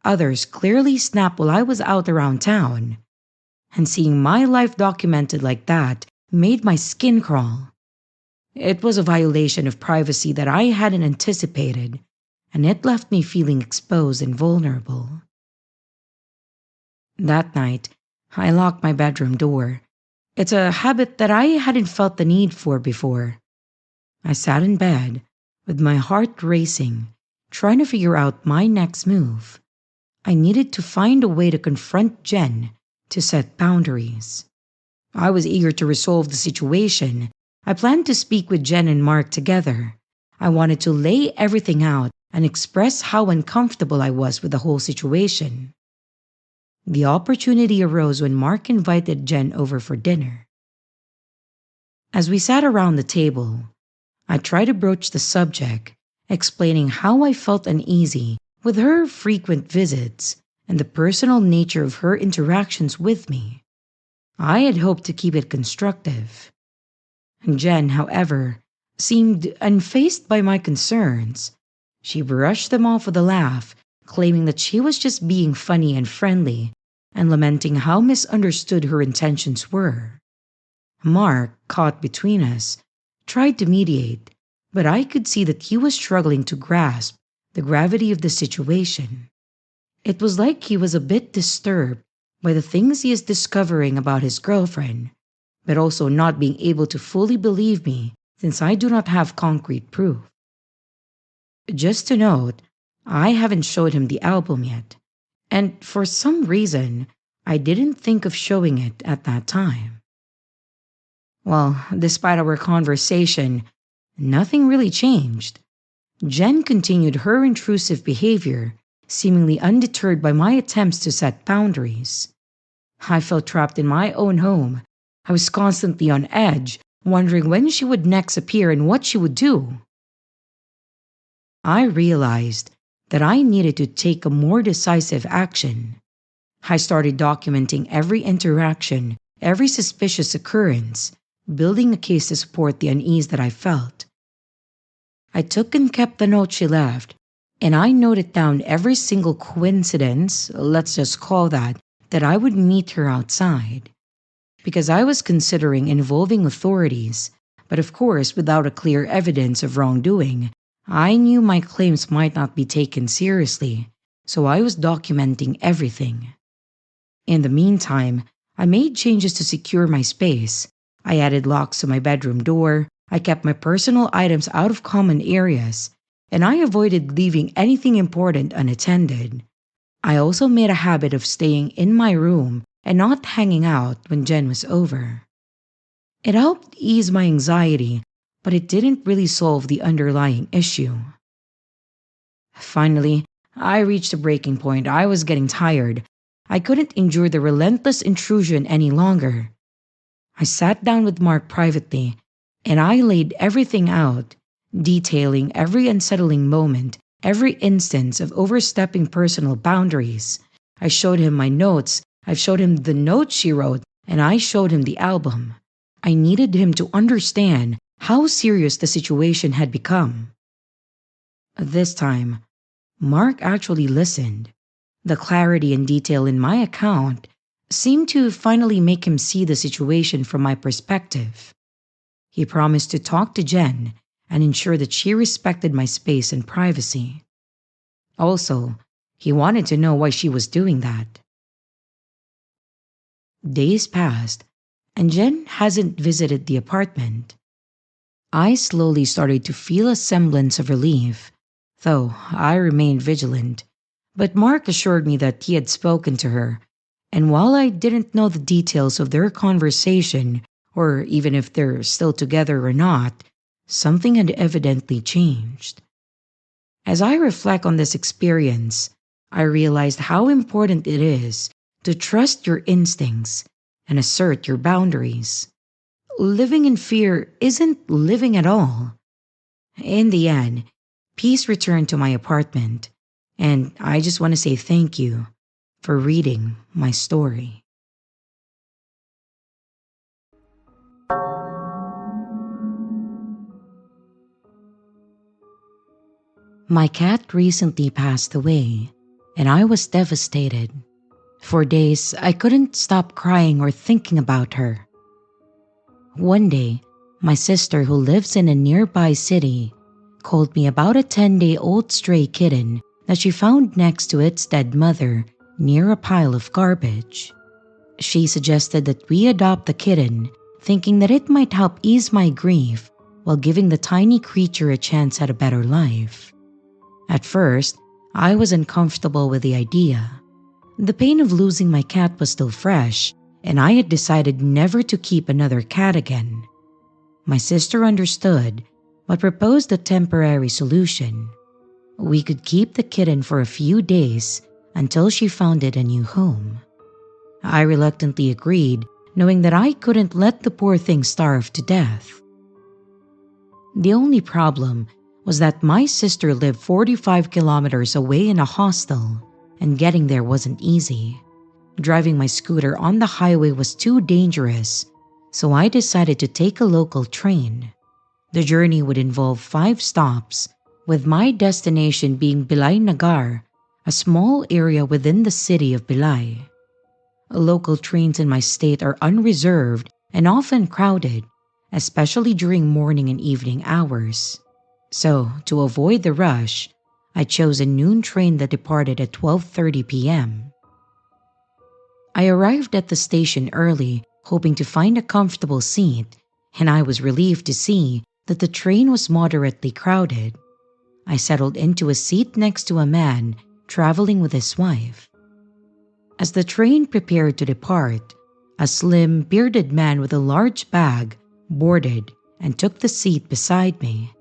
others clearly snapped while I was out around town. And seeing my life documented like that made my skin crawl. It was a violation of privacy that I hadn't anticipated, and it left me feeling exposed and vulnerable. That night, I locked my bedroom door. It's a habit that I hadn't felt the need for before. I sat in bed, with my heart racing, trying to figure out my next move. I needed to find a way to confront Jen, to set boundaries. I was eager to resolve the situation. I planned to speak with Jen and Mark together. I wanted to lay everything out and express how uncomfortable I was with the whole situation. The opportunity arose when Mark invited Jen over for dinner. As we sat around the table, I tried to broach the subject, explaining how I felt uneasy with her frequent visits and the personal nature of her interactions with me. I had hoped to keep it constructive. Jen, however, seemed unfazed by my concerns. She brushed them off with a laugh, claiming that she was just being funny and friendly, and lamenting how misunderstood her intentions were. Mark, caught between us, tried to mediate, but I could see that he was struggling to grasp the gravity of the situation. It was like he was a bit disturbed by the things he is discovering about his girlfriend, but also not being able to fully believe me since I do not have concrete proof. Just to note, I haven't showed him the album yet, and for some reason, I didn't think of showing it at that time. Well, despite our conversation, nothing really changed. Jen continued her intrusive behavior, seemingly undeterred by my attempts to set boundaries. I felt trapped in my own home. I was constantly on edge, wondering when she would next appear and what she would do. I realized that I needed to take a more decisive action. I started documenting every interaction, every suspicious occurrence, building a case to support the unease that I felt. I took and kept the note she left, and I noted down every single coincidence, let's just call that I would meet her outside. Because I was considering involving authorities, but of course without a clear evidence of wrongdoing, I knew my claims might not be taken seriously, so I was documenting everything. In the meantime, I made changes to secure my space. I added locks to my bedroom door, I kept my personal items out of common areas, and I avoided leaving anything important unattended. I also made a habit of staying in my room and not hanging out when Jen was over. It helped ease my anxiety, but it didn't really solve the underlying issue. Finally, I reached a breaking point. I was getting tired. I couldn't endure the relentless intrusion any longer. I sat down with Mark privately, and I laid everything out, detailing every unsettling moment, every instance of overstepping personal boundaries. I showed him my notes, I showed him the notes she wrote, and I showed him the album. I needed him to understand how serious the situation had become. This time, Mark actually listened. The clarity and detail in my account seemed to finally make him see the situation from my perspective. He promised to talk to Jen and ensure that she respected my space and privacy. Also, he wanted to know why she was doing that. Days passed, and Jen hasn't visited the apartment. I slowly started to feel a semblance of relief, though I remained vigilant. But Mark assured me that he had spoken to her, and while I didn't know the details of their conversation or even if they're still together or not, something had evidently changed. As I reflect on this experience, I realized how important it is to trust your instincts and assert your boundaries. Living in fear isn't living at all. In the end, peace returned to my apartment, and I just want to say thank you for reading my story. My cat recently passed away, and I was devastated. For days, I couldn't stop crying or thinking about her. One day, my sister, who lives in a nearby city, called me about a 10-day-old stray kitten that she found next to its dead mother near a pile of garbage. She suggested that we adopt the kitten, thinking that it might help ease my grief while giving the tiny creature a chance at a better life. At first, I was uncomfortable with the idea. The pain of losing my cat was still fresh, and I had decided never to keep another cat again. My sister understood, but proposed a temporary solution. We could keep the kitten for a few days until she found it a new home. I reluctantly agreed, knowing that I couldn't let the poor thing starve to death. The only problem was that my sister lived 45 kilometers away in a hostel, and getting there wasn't easy. Driving my scooter on the highway was too dangerous, so I decided to take a local train. The journey would involve 5 stops, with my destination being Bilay Nagar, a small area within the city of Bilay. Local trains in my state are unreserved and often crowded, especially during morning and evening hours. So, to avoid the rush, I chose a noon train that departed at 12:30 p.m. I arrived at the station early, hoping to find a comfortable seat, and I was relieved to see that the train was moderately crowded. I settled into a seat next to a man traveling with his wife. As the train prepared to depart, a slim, bearded man with a large bag boarded and took the seat beside me.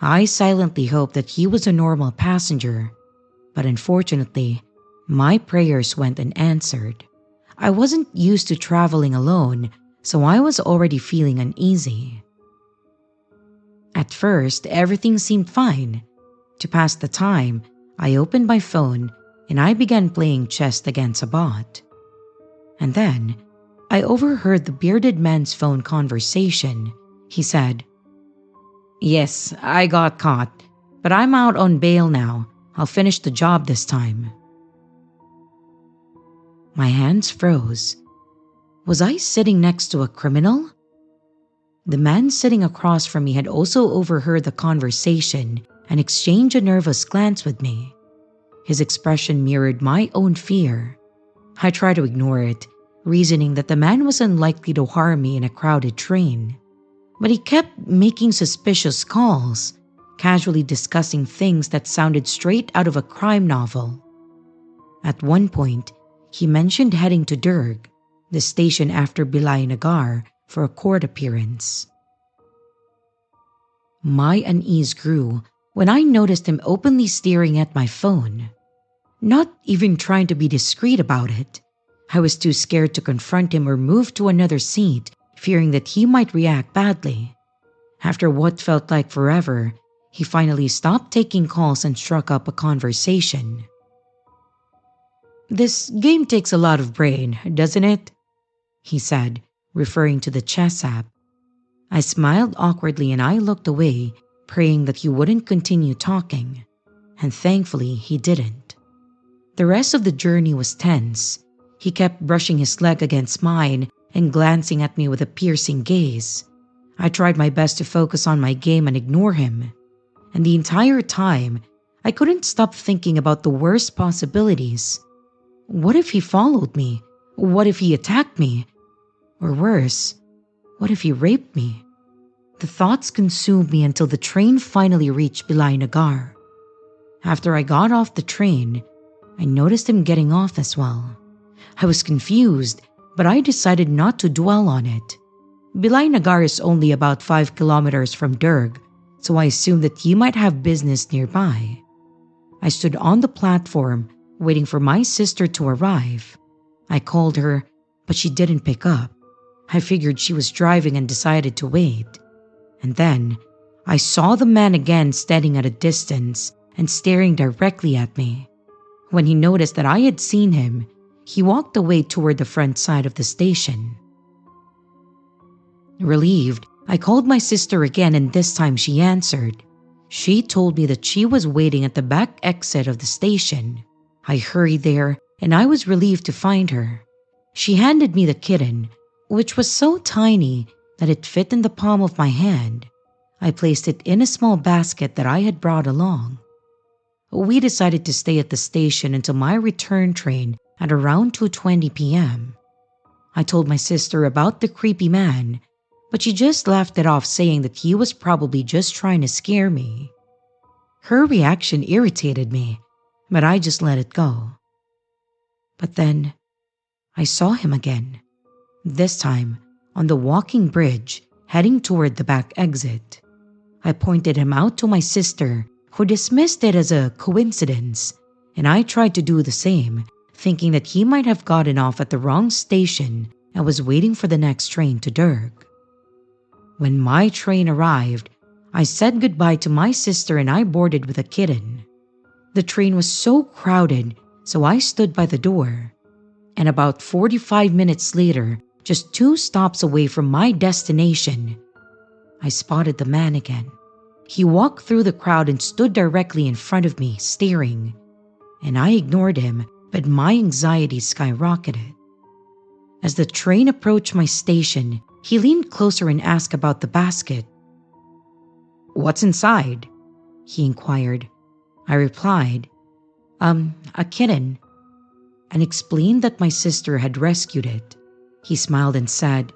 I silently hoped that he was a normal passenger, but unfortunately, my prayers went unanswered. I wasn't used to traveling alone, so I was already feeling uneasy. At first, everything seemed fine. To pass the time, I opened my phone and I began playing chess against a bot. And then, I overheard the bearded man's phone conversation. He said, "Yes, I got caught, but I'm out on bail now. I'll finish the job this time." My hands froze. Was I sitting next to a criminal? The man sitting across from me had also overheard the conversation and exchanged a nervous glance with me. His expression mirrored my own fear. I tried to ignore it, reasoning that the man was unlikely to harm me in a crowded train. But he kept making suspicious calls, casually discussing things that sounded straight out of a crime novel. At one point, he mentioned heading to Durg, the station after Bilay Nagar, for a court appearance. My unease grew when I noticed him openly staring at my phone. Not even trying to be discreet about it. I was too scared to confront him or move to another seat, fearing that he might react badly. After what felt like forever, he finally stopped taking calls and struck up a conversation. "This game takes a lot of brain, doesn't it?" he said, referring to the chess app. I smiled awkwardly and I looked away, praying that he wouldn't continue talking. And thankfully, he didn't. The rest of the journey was tense. He kept brushing his leg against mine and glancing at me with a piercing gaze. I tried my best to focus on my game and ignore him. And the entire time, I couldn't stop thinking about the worst possibilities. What if he followed me? What if he attacked me? Or worse, what if he raped me? The thoughts consumed me until the train finally reached Bilay Nagar. After I got off the train, I noticed him getting off as well. I was confused, but I decided not to dwell on it. Bilay Nagar is only about 5 kilometers from Durg, so I assumed that he might have business nearby. I stood on the platform, waiting for my sister to arrive. I called her, but she didn't pick up. I figured she was driving and decided to wait. And then, I saw the man again standing at a distance and staring directly at me. When he noticed that I had seen him, he walked away toward the front side of the station. Relieved, I called my sister again, and this time she answered. She told me that she was waiting at the back exit of the station. I hurried there, and I was relieved to find her. She handed me the kitten, which was so tiny that it fit in the palm of my hand. I placed it in a small basket that I had brought along. We decided to stay at the station until my return train at around 2:20 p.m. I told my sister about the creepy man, but she just laughed it off, saying that he was probably just trying to scare me. Her reaction irritated me, but I just let it go. But then, I saw him again, this time on the walking bridge heading toward the back exit. I pointed him out to my sister, who dismissed it as a coincidence, and I tried to do the same, thinking that he might have gotten off at the wrong station and was waiting for the next train to Durg. When my train arrived, I said goodbye to my sister and I boarded with a kitten. The train was so crowded, so I stood by the door. And about 45 minutes later, just 2 stops away from my destination, I spotted the man again. He walked through the crowd and stood directly in front of me, staring. And I ignored him, but my anxiety skyrocketed. As the train approached my station, he leaned closer and asked about the basket. "What's inside?" he inquired. I replied, a kitten," and explained that my sister had rescued it. He smiled and said,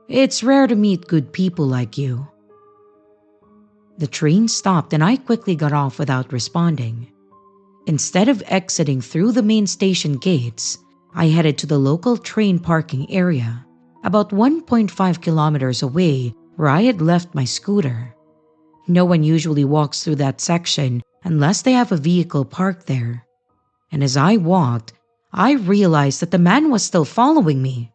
"It's rare to meet good people like you." The train stopped and I quickly got off without responding. Instead of exiting through the main station gates, I headed to the local train parking area, about 1.5 kilometers away where I had left my scooter. No one usually walks through that section unless they have a vehicle parked there. And as I walked, I realized that the man was still following me.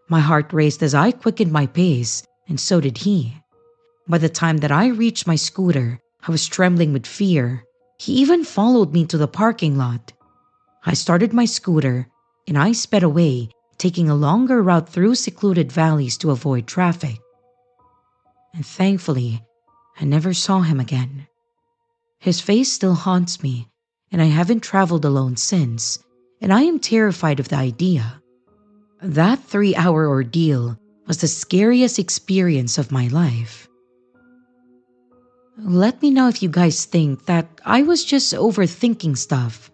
My heart raced as I quickened my pace, and so did he. By the time that I reached my scooter, I was trembling with fear. He even followed me to the parking lot. I started my scooter, and I sped away, taking a longer route through secluded valleys to avoid traffic. And thankfully, I never saw him again. His face still haunts me, and I haven't traveled alone since, and I am terrified of the idea. That 3-hour ordeal was the scariest experience of my life. Let me know if you guys think that I was just overthinking stuff,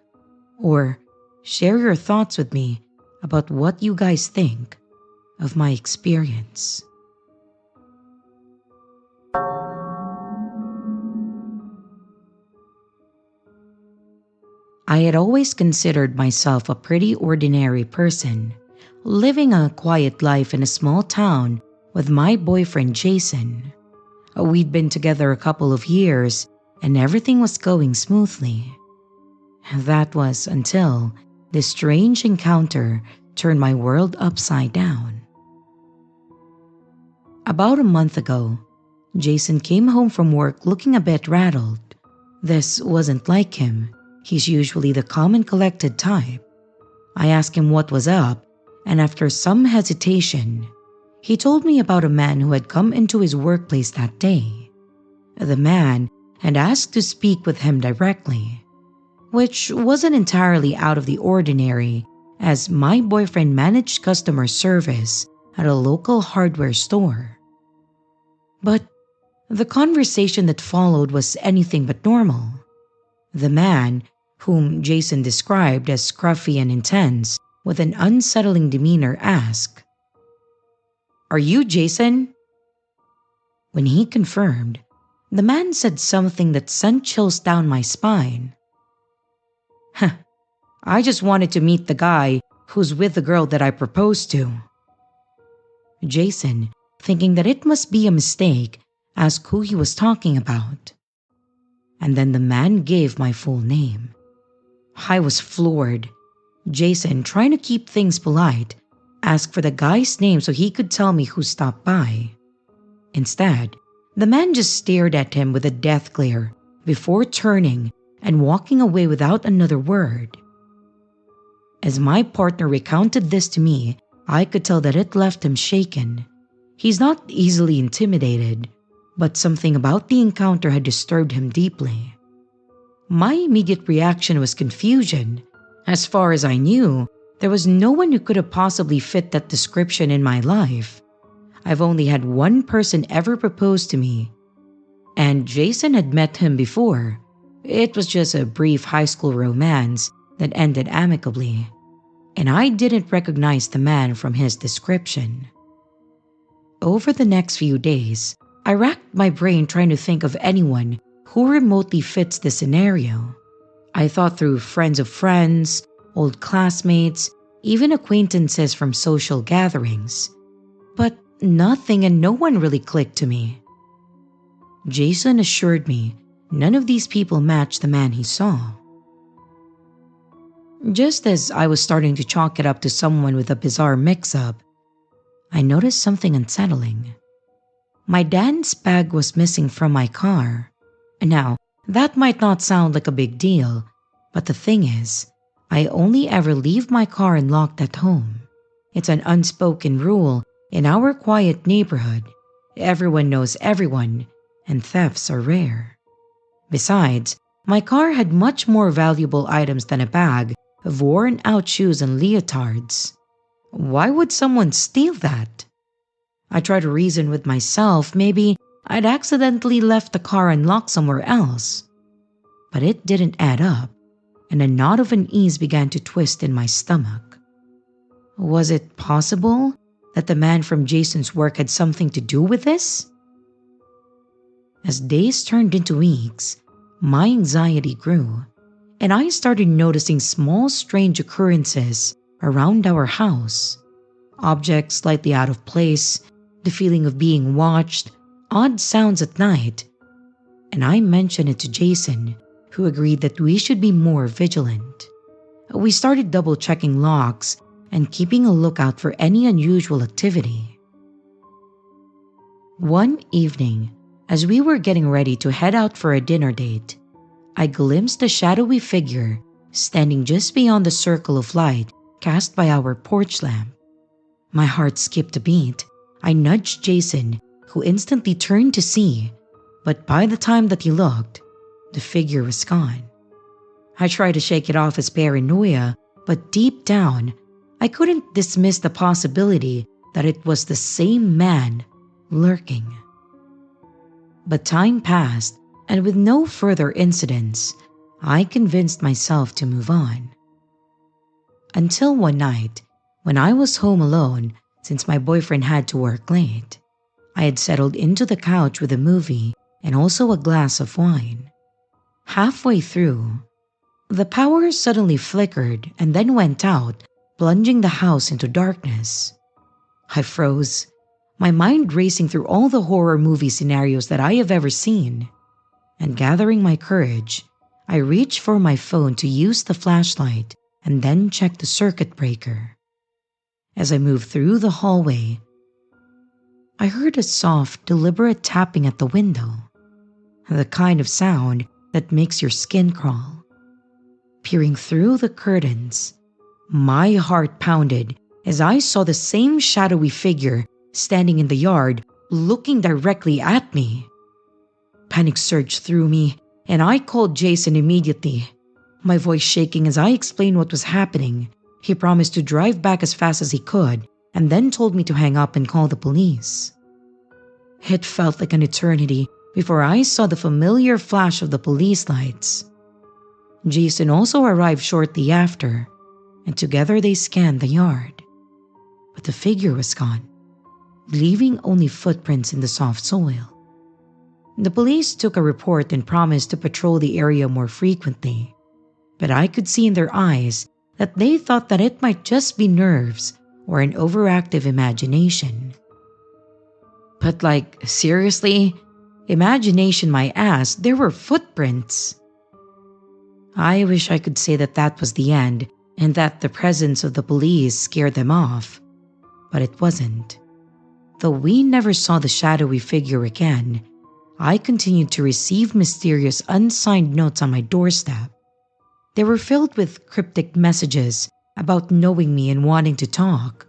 or share your thoughts with me about what you guys think of my experience. I had always considered myself a pretty ordinary person, living a quiet life in a small town with my boyfriend Jason. We'd been together a couple of years and everything was going smoothly. That was until this strange encounter turned my world upside down. About a month ago, Jason came home from work looking a bit rattled. This wasn't like him. He's usually the calm and collected type. I asked him what was up, and after some hesitation, he told me about a man who had come into his workplace that day. The man had asked to speak with him directly, which wasn't entirely out of the ordinary, as my boyfriend managed customer service at a local hardware store. But the conversation that followed was anything but normal. The man, whom Jason described as scruffy and intense with an unsettling demeanor, asked, "Are you Jason?" When he confirmed, the man said something that sent chills down my spine. "I just wanted to meet the guy who's with the girl that I proposed to." Jason, thinking that it must be a mistake, asked who he was talking about. And then the man gave my full name. I was floored. Jason, trying to keep things polite, asked for the guy's name so he could tell me who stopped by. Instead, the man just stared at him with a death glare before turning and walking away without another word. As my partner recounted this to me, I could tell that it left him shaken. He's not easily intimidated, but something about the encounter had disturbed him deeply. My immediate reaction was confusion. As far as I knew, there was no one who could have possibly fit that description in my life. I've only had one person ever propose to me, and Jason had met him before. It was just a brief high school romance that ended amicably, and I didn't recognize the man from his description. Over the next few days, I racked my brain trying to think of anyone who remotely fits the scenario. I thought through friends of friends, old classmates, even acquaintances from social gatherings. But nothing and no one really clicked to me. Jason assured me none of these people matched the man he saw. Just as I was starting to chalk it up to someone with a bizarre mix-up, I noticed something unsettling. My dance bag was missing from my car. Now, that might not sound like a big deal, but the thing is, I only ever leave my car unlocked at home. It's an unspoken rule in our quiet neighborhood. Everyone knows everyone, and thefts are rare. Besides, my car had much more valuable items than a bag of worn-out shoes and leotards. Why would someone steal that? I tried to reason with myself. Maybe I'd accidentally left the car unlocked somewhere else. But it didn't add up, and a knot of unease began to twist in my stomach. Was it possible that the man from Jason's work had something to do with this? As days turned into weeks, my anxiety grew, and I started noticing small strange occurrences around our house. Objects slightly out of place, the feeling of being watched, odd sounds at night. And I mentioned it to Jason, who agreed that we should be more vigilant. We started double-checking locks and keeping a lookout for any unusual activity. One evening, as we were getting ready to head out for a dinner date, I glimpsed a shadowy figure standing just beyond the circle of light cast by our porch lamp. My heart skipped a beat. I nudged Jason, who instantly turned to see, but by the time that he looked, the figure was gone. I tried to shake it off as paranoia, but deep down, I couldn't dismiss the possibility that it was the same man lurking. But time passed, and with no further incidents, I convinced myself to move on. Until one night, when I was home alone since my boyfriend had to work late, I had settled into the couch with a movie and also a glass of wine. Halfway through, the power suddenly flickered and then went out, plunging the house into darkness. I froze, my mind racing through all the horror movie scenarios that I have ever seen. And gathering my courage, I reached for my phone to use the flashlight and then checked the circuit breaker. As I moved through the hallway, I heard a soft, deliberate tapping at the window, the kind of sound that makes your skin crawl. Peering through the curtains, my heart pounded as I saw the same shadowy figure standing in the yard, looking directly at me. Panic surged through me, and I called Jason immediately, my voice shaking as I explained what was happening. He promised to drive back as fast as he could, and then told me to hang up and call the police. It felt like an eternity before I saw the familiar flash of the police lights. Jason also arrived shortly after, and together they scanned the yard. But the figure was gone, leaving only footprints in the soft soil. The police took a report and promised to patrol the area more frequently, but I could see in their eyes that they thought that it might just be nerves or an overactive imagination. But like, seriously? Imagination my ass, there were footprints. I wish I could say that that was the end and that the presence of the police scared them off. But it wasn't. Though we never saw the shadowy figure again, I continued to receive mysterious unsigned notes on my doorstep. They were filled with cryptic messages about knowing me and wanting to talk,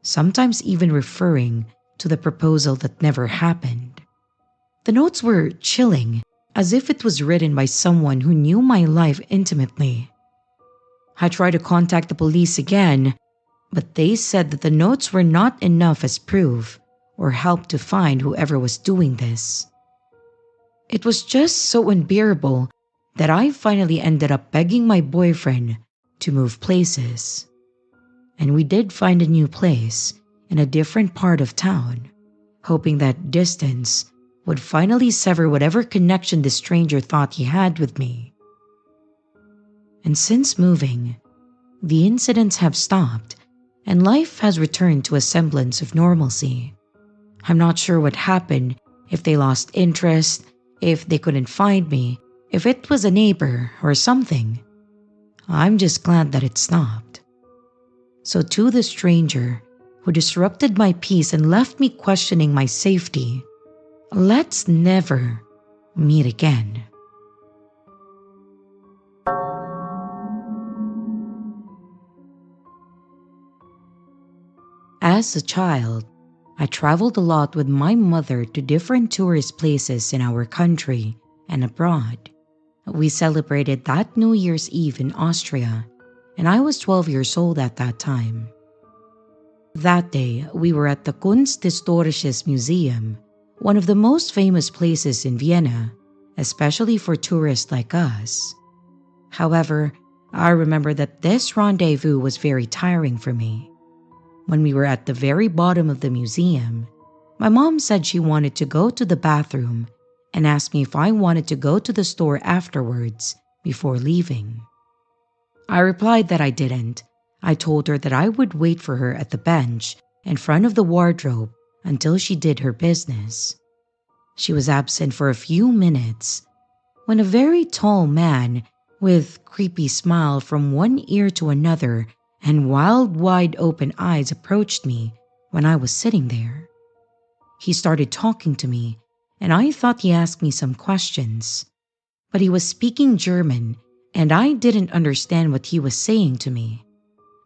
sometimes even referring to the proposal that never happened. The notes were chilling, as if it was written by someone who knew my life intimately. I tried to contact the police again, but they said that the notes were not enough as proof or help to find whoever was doing this. It was just so unbearable that I finally ended up begging my boyfriend to move places. And we did find a new place in a different part of town, hoping that distance would finally sever whatever connection the stranger thought he had with me. And since moving, the incidents have stopped and life has returned to a semblance of normalcy. I'm not sure what happened, if they lost interest, if they couldn't find me, if it was a neighbor or something. I'm just glad that it stopped. So to the stranger who disrupted my peace and left me questioning my safety, let's never meet again. As a child, I traveled a lot with my mother to different tourist places in our country and abroad. We celebrated that New Year's Eve in Austria, and I was 12 years old at that time. That day, we were at the Kunsthistorisches Museum, one of the most famous places in Vienna, especially for tourists like us. However, I remember that this rendezvous was very tiring for me. When we were at the very bottom of the museum, my mom said she wanted to go to the bathroom and asked me if I wanted to go to the store afterwards before leaving. I replied that I didn't. I told her that I would wait for her at the bench in front of the wardrobe until she did her business. She was absent for a few minutes when a very tall man with creepy smile from one ear to another and wild, wide open eyes approached me when I was sitting there. He started talking to me, and I thought he asked me some questions, but he was speaking German, and I didn't understand what he was saying to me.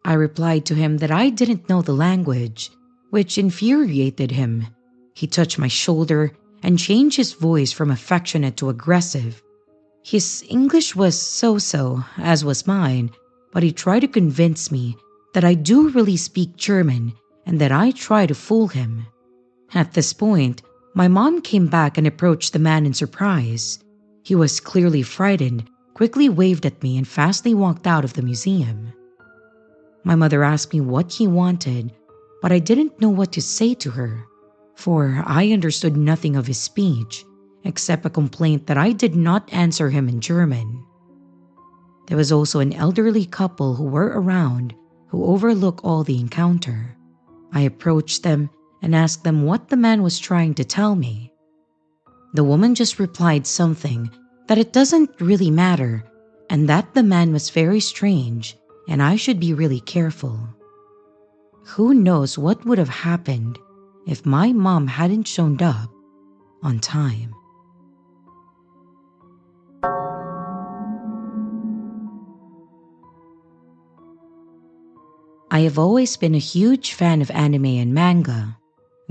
I replied to him that I didn't know the language, which infuriated him. He touched my shoulder and changed his voice from affectionate to aggressive. His English was so-so, as was mine, but he tried to convince me that I do really speak German and that I try to fool him. At this point, my mom came back and approached the man in surprise. He was clearly frightened, quickly waved at me and fastly walked out of the museum. My mother asked me what he wanted, but I didn't know what to say to her, for I understood nothing of his speech except a complaint that I did not answer him in German. There was also an elderly couple who were around who overlooked all the encounter. I approached them and asked them what the man was trying to tell me. The woman just replied something that it doesn't really matter and that the man was very strange and I should be really careful. Who knows what would have happened if my mom hadn't shown up on time. I have always been a huge fan of anime and manga.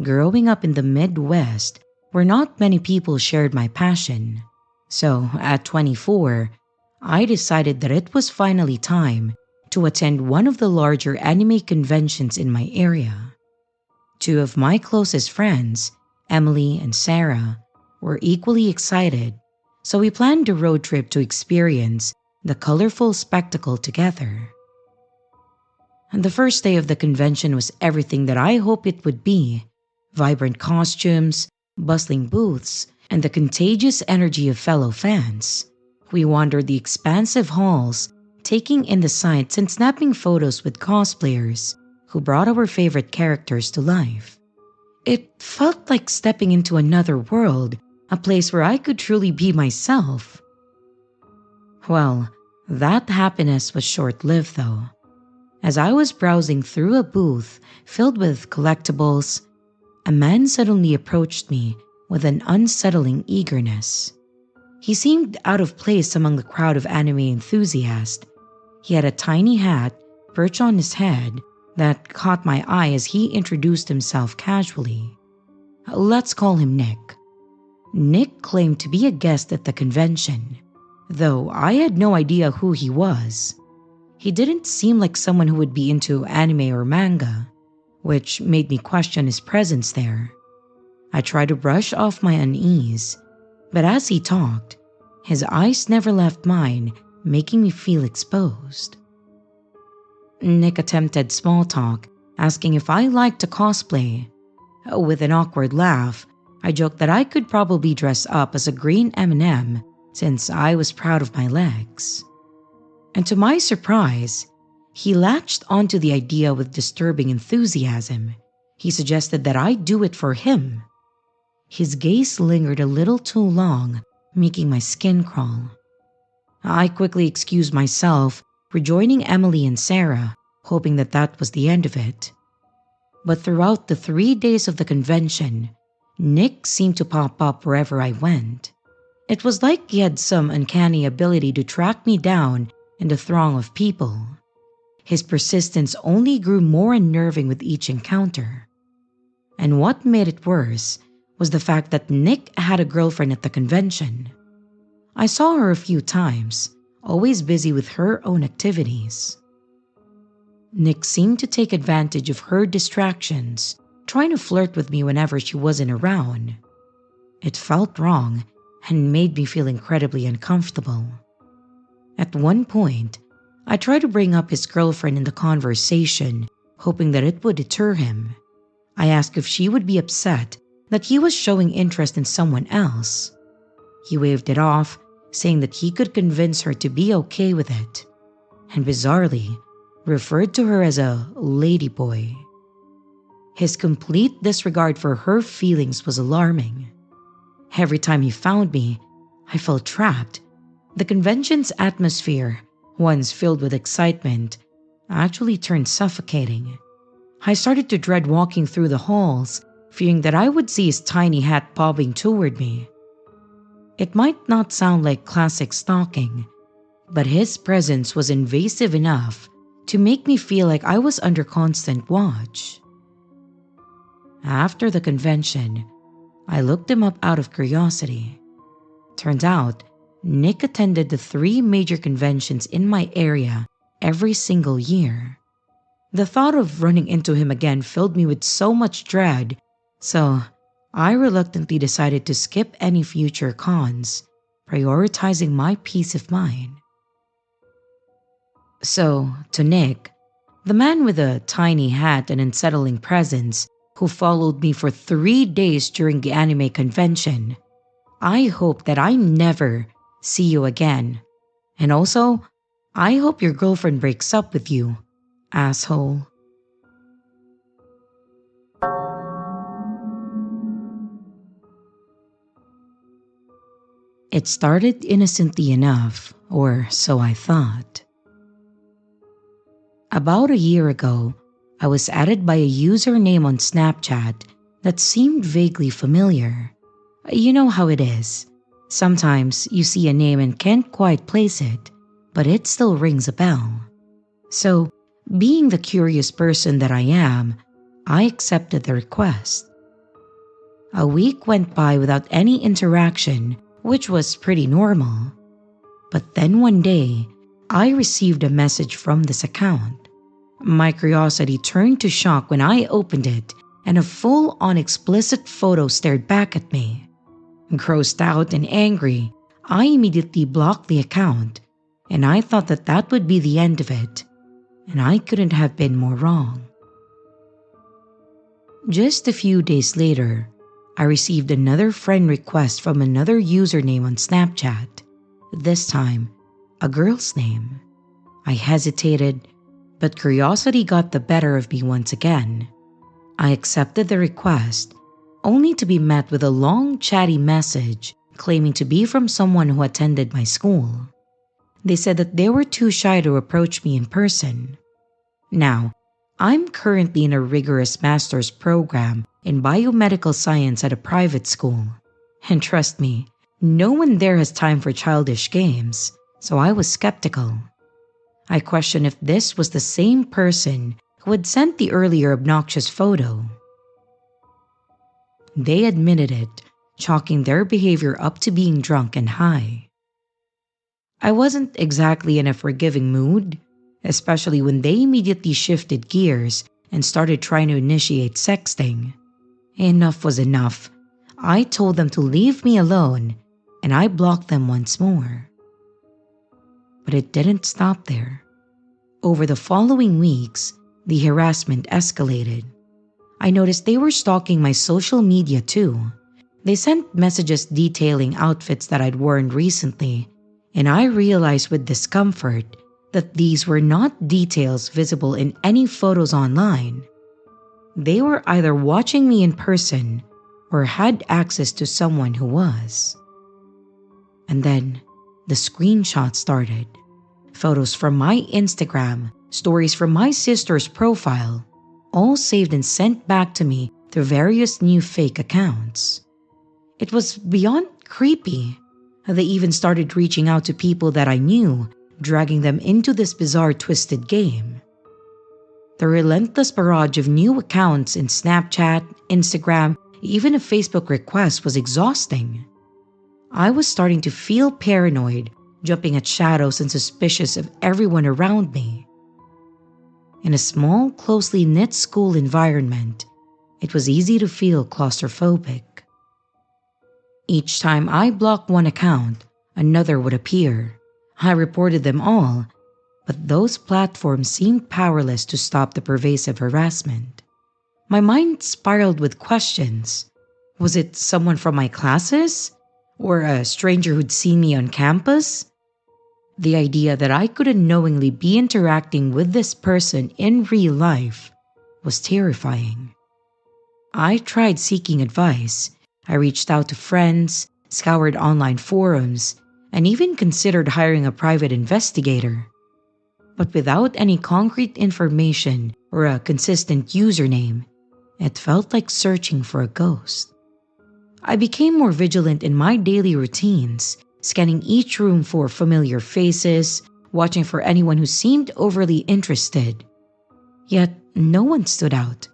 Growing up in the Midwest, where not many people shared my passion. So, at 24, I decided that it was finally time to attend one of the larger anime conventions in my area. Two of my closest friends, Emily and Sarah, were equally excited, so we planned a road trip to experience the colorful spectacle together. And the first day of the convention was everything that I hoped it would be: vibrant costumes, bustling booths, and the contagious energy of fellow fans. We wandered the expansive halls, taking in the sights and snapping photos with cosplayers who brought our favorite characters to life. It felt like stepping into another world, a place where I could truly be myself. Well, that happiness was short lived though. As I was browsing through a booth filled with collectibles, a man suddenly approached me with an unsettling eagerness. He seemed out of place among the crowd of anime enthusiasts. He had a tiny hat perched on his head that caught my eye as he introduced himself casually. Let's call him Nick. Nick claimed to be a guest at the convention, though I had no idea who he was. He didn't seem like someone who would be into anime or manga, which made me question his presence there. I tried to brush off my unease, but as he talked, his eyes never left mine, making me feel exposed. Nick attempted small talk, asking if I liked to cosplay. With an awkward laugh, I joked that I could probably dress up as a green M&M since I was proud of my legs. And to my surprise, he latched onto the idea with disturbing enthusiasm. He suggested that I do it for him. His gaze lingered a little too long, making my skin crawl. I quickly excused myself, rejoining Emily and Sarah, hoping that that was the end of it. But throughout the 3 days of the convention, Nick seemed to pop up wherever I went. It was like he had some uncanny ability to track me down in the throng of people. His persistence only grew more unnerving with each encounter. And what made it worse was the fact that Nick had a girlfriend at the convention. I saw her a few times, always busy with her own activities. Nick seemed to take advantage of her distractions, trying to flirt with me whenever she wasn't around. It felt wrong and made me feel incredibly uncomfortable. At one point, I tried to bring up his girlfriend in the conversation, hoping that it would deter him. I asked if she would be upset that he was showing interest in someone else. He waved it off, saying that he could convince her to be okay with it, and bizarrely referred to her as a ladyboy. His complete disregard for her feelings was alarming. Every time he found me, I felt trapped. The convention's atmosphere, once filled with excitement, actually turned suffocating. I started to dread walking through the halls, fearing that I would see his tiny hat bobbing toward me. It might not sound like classic stalking, but his presence was invasive enough to make me feel like I was under constant watch. After the convention, I looked him up out of curiosity. Turns out, Nick attended the 3 major conventions in my area every single year. The thought of running into him again filled me with so much dread, so I reluctantly decided to skip any future cons, prioritizing my peace of mind. So, to Nick, the man with a tiny hat and unsettling presence who followed me for 3 days during the anime convention, I hope that I never see you again. And also, I hope your girlfriend breaks up with you, asshole. It started innocently enough, or so I thought. About a year ago, I was added by a username on Snapchat that seemed vaguely familiar. You know how it is. Sometimes you see a name and can't quite place it, but it still rings a bell. So, being the curious person that I am, I accepted the request. A week went by without any interaction, which was pretty normal. But then one day, I received a message from this account. My curiosity turned to shock when I opened it and a full-on explicit photo stared back at me. Grossed out and angry, I immediately blocked the account, and I thought that that would be the end of it, and I couldn't have been more wrong. Just a few days later, I received another friend request from another username on Snapchat, this time a girl's name. I hesitated, but curiosity got the better of me once again. I accepted the request, only to be met with a long, chatty message claiming to be from someone who attended my school. They said that they were too shy to approach me in person. Now, I'm currently in a rigorous master's program in biomedical science at a private school. And trust me, no one there has time for childish games, so I was skeptical. I questioned if this was the same person who had sent the earlier obnoxious photo. They admitted it, chalking their behavior up to being drunk and high. I wasn't exactly in a forgiving mood, especially when they immediately shifted gears and started trying to initiate sexting. Enough was enough. I told them to leave me alone, and I blocked them once more. But it didn't stop there. Over the following weeks, the harassment escalated. I noticed they were stalking my social media too. They sent messages detailing outfits that I'd worn recently, and I realized with discomfort that these were not details visible in any photos online. They were either watching me in person or had access to someone who was. And then the screenshots started. Photos from my Instagram, stories from my sister's profile, all saved and sent back to me through various new fake accounts. It was beyond creepy. They even started reaching out to people that I knew, dragging them into this bizarre twisted game. The relentless barrage of new accounts in Snapchat, Instagram, even a Facebook request was exhausting. I was starting to feel paranoid, jumping at shadows and suspicious of everyone around me. In a small, closely knit school environment, it was easy to feel claustrophobic. Each time I blocked one account, another would appear. I reported them all, but those platforms seemed powerless to stop the pervasive harassment. My mind spiraled with questions. Was it someone from my classes? Or a stranger who'd seen me on campus? The idea that I could unknowingly be interacting with this person in real life was terrifying. I tried seeking advice. I reached out to friends, scoured online forums, and even considered hiring a private investigator. But without any concrete information or a consistent username, it felt like searching for a ghost. I became more vigilant in my daily routines, scanning each room for familiar faces, watching for anyone who seemed overly interested. Yet no one stood out,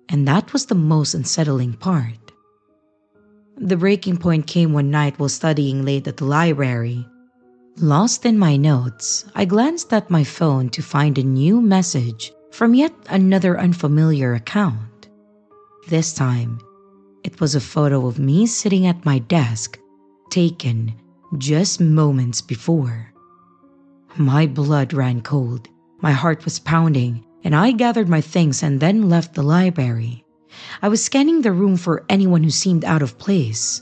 and that was the most unsettling part. The breaking point came one night while studying late at the library. Lost in my notes, I glanced at my phone to find a new message from yet another unfamiliar account. This time, it was a photo of me sitting at my desk, taken just moments before. My blood ran cold, my heart was pounding, and I gathered my things and then left the library. I was scanning the room for anyone who seemed out of place.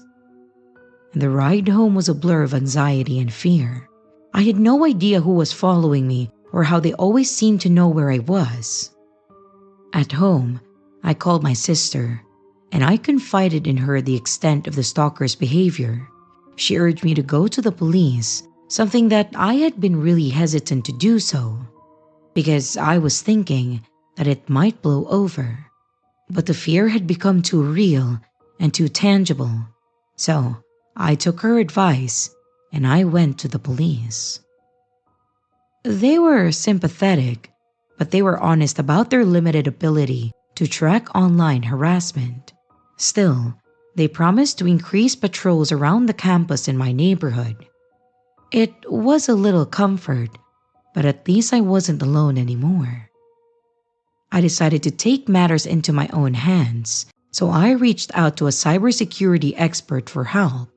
The ride home was a blur of anxiety and fear. I had no idea who was following me or how they always seemed to know where I was. At home, I called my sister, and I confided in her the extent of the stalker's behavior. She urged me to go to the police, something that I had been really hesitant to do so, because I was thinking that it might blow over. But the fear had become too real and too tangible, so I took her advice and I went to the police. They were sympathetic, but they were honest about their limited ability to track online harassment. Still, they promised to increase patrols around the campus in my neighborhood. It was a little comfort, but at least I wasn't alone anymore. I decided to take matters into my own hands, so I reached out to a cybersecurity expert for help.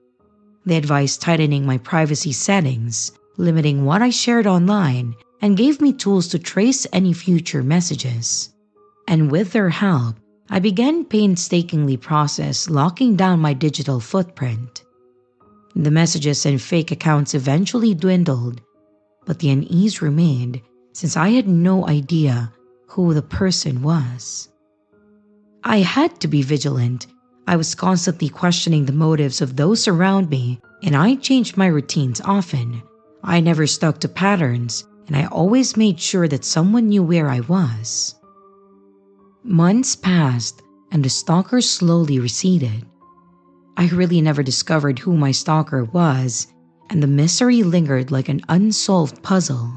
They advised tightening my privacy settings, limiting what I shared online, and gave me tools to trace any future messages. And with their help, I began painstakingly process locking down my digital footprint. The messages and fake accounts eventually dwindled, but the unease remained since I had no idea who the person was. I had to be vigilant. I was constantly questioning the motives of those around me, and I changed my routines often. I never stuck to patterns, and I always made sure that someone knew where I was. Months passed, and the stalker slowly receded. I really never discovered who my stalker was, and the mystery lingered like an unsolved puzzle.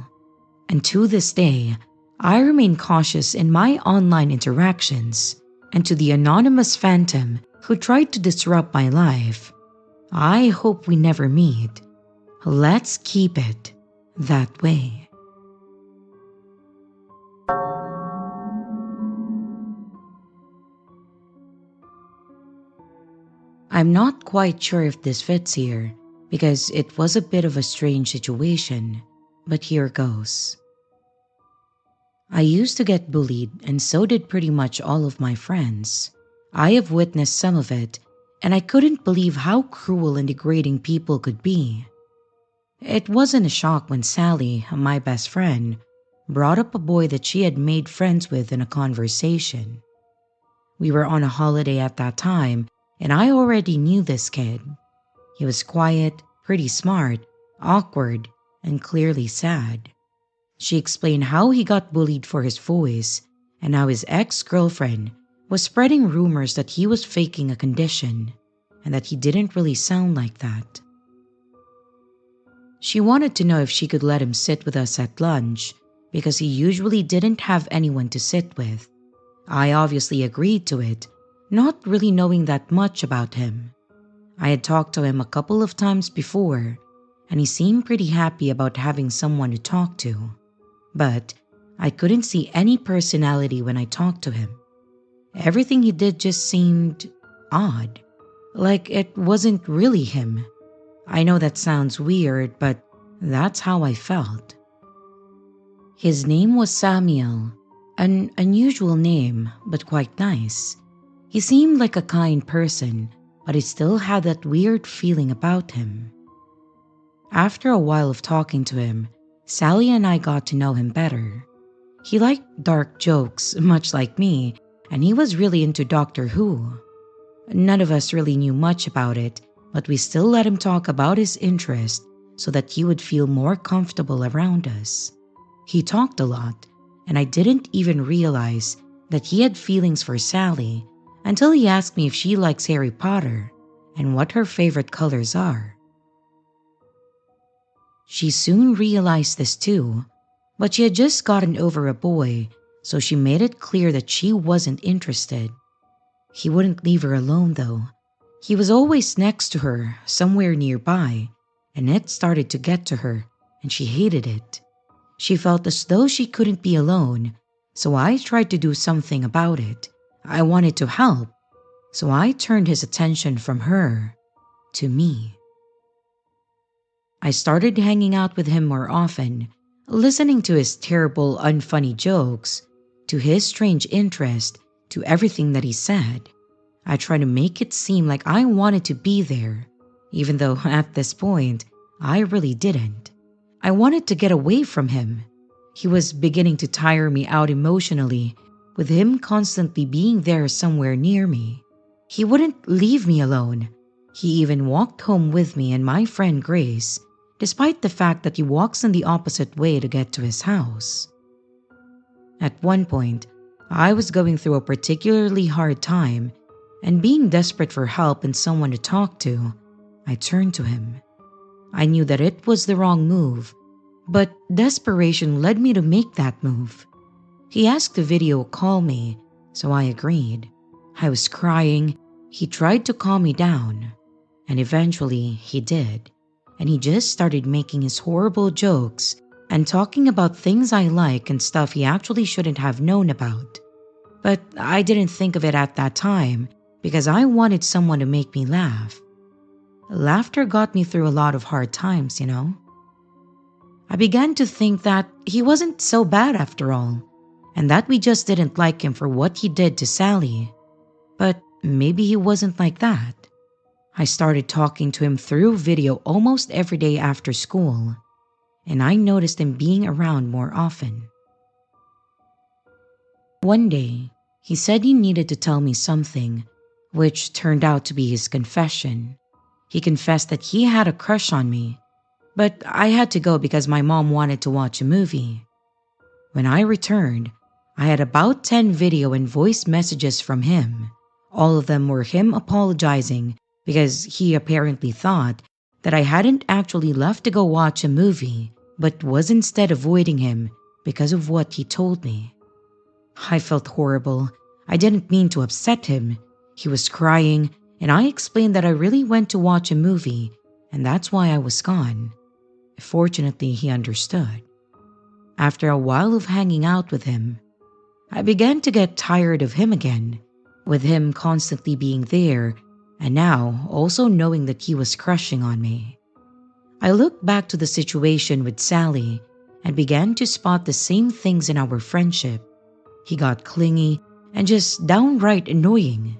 And to this day, I remain cautious in my online interactions, and to the anonymous phantom who tried to disrupt my life, I hope we never meet. Let's keep it that way. I'm not quite sure if this fits here, because it was a bit of a strange situation, but here goes. I used to get bullied, and so did pretty much all of my friends. I have witnessed some of it, and I couldn't believe how cruel and degrading people could be. It wasn't a shock when Sally, my best friend, brought up a boy that she had made friends with in a conversation. We were on a holiday at that time, and I already knew this kid. He was quiet, pretty smart, awkward, and clearly sad. She explained how he got bullied for his voice and how his ex-girlfriend was spreading rumors that he was faking a condition and that he didn't really sound like that. She wanted to know if she could let him sit with us at lunch because he usually didn't have anyone to sit with. I obviously agreed to it, not really knowing that much about him. I had talked to him a couple of times before, and he seemed pretty happy about having someone to talk to. But I couldn't see any personality when I talked to him. Everything he did just seemed odd, like it wasn't really him. I know that sounds weird, but that's how I felt. His name was Samuel, an unusual name, but quite nice. He seemed like a kind person, but I still had that weird feeling about him. After a while of talking to him, Sally and I got to know him better. He liked dark jokes, much like me, and he was really into Doctor Who. None of us really knew much about it, but we still let him talk about his interest so that he would feel more comfortable around us. He talked a lot, and I didn't even realize that he had feelings for Sally until he asked me if she likes Harry Potter and what her favorite colors are. She soon realized this too, but she had just gotten over a boy, so she made it clear that she wasn't interested. He wouldn't leave her alone though. He was always next to her, somewhere nearby, and it started to get to her, and she hated it. She felt as though she couldn't be alone, so I tried to do something about it. I wanted to help, so I turned his attention from her to me. I started hanging out with him more often, listening to his terrible, unfunny jokes, to his strange interest, to everything that he said. I tried to make it seem like I wanted to be there, even though at this point, I really didn't. I wanted to get away from him. He was beginning to tire me out emotionally, with him constantly being there somewhere near me. He wouldn't leave me alone. He even walked home with me and my friend Grace, despite the fact that he walks in the opposite way to get to his house. At one point, I was going through a particularly hard time, and being desperate for help and someone to talk to, I turned to him. I knew that it was the wrong move, but desperation led me to make that move. He asked to video call me, so I agreed. I was crying. He tried to calm me down, and eventually he did. And he just started making his horrible jokes and talking about things I like and stuff he actually shouldn't have known about. But I didn't think of it at that time because I wanted someone to make me laugh. Laughter got me through a lot of hard times, you know? I began to think that he wasn't so bad after all, and that we just didn't like him for what he did to Sally. But maybe he wasn't like that. I started talking to him through video almost every day after school, and I noticed him being around more often. One day, He said he needed to tell me something, which turned out to be his confession. He confessed that he had a crush on me, but I had to go because my mom wanted to watch a movie. When I returned, I had about 10 video and voice messages from him. All of them were him apologizing because he apparently thought that I hadn't actually left to go watch a movie, but was instead avoiding him because of what he told me. I felt horrible. I didn't mean to upset him. He was crying, and I explained that I really went to watch a movie, and that's why I was gone. Fortunately, he understood. After a while of hanging out with him, I began to get tired of him again, with him constantly being there, and now also knowing that he was crushing on me. I looked back to the situation with Sally and began to spot the same things in our friendship. He got clingy and just downright annoying.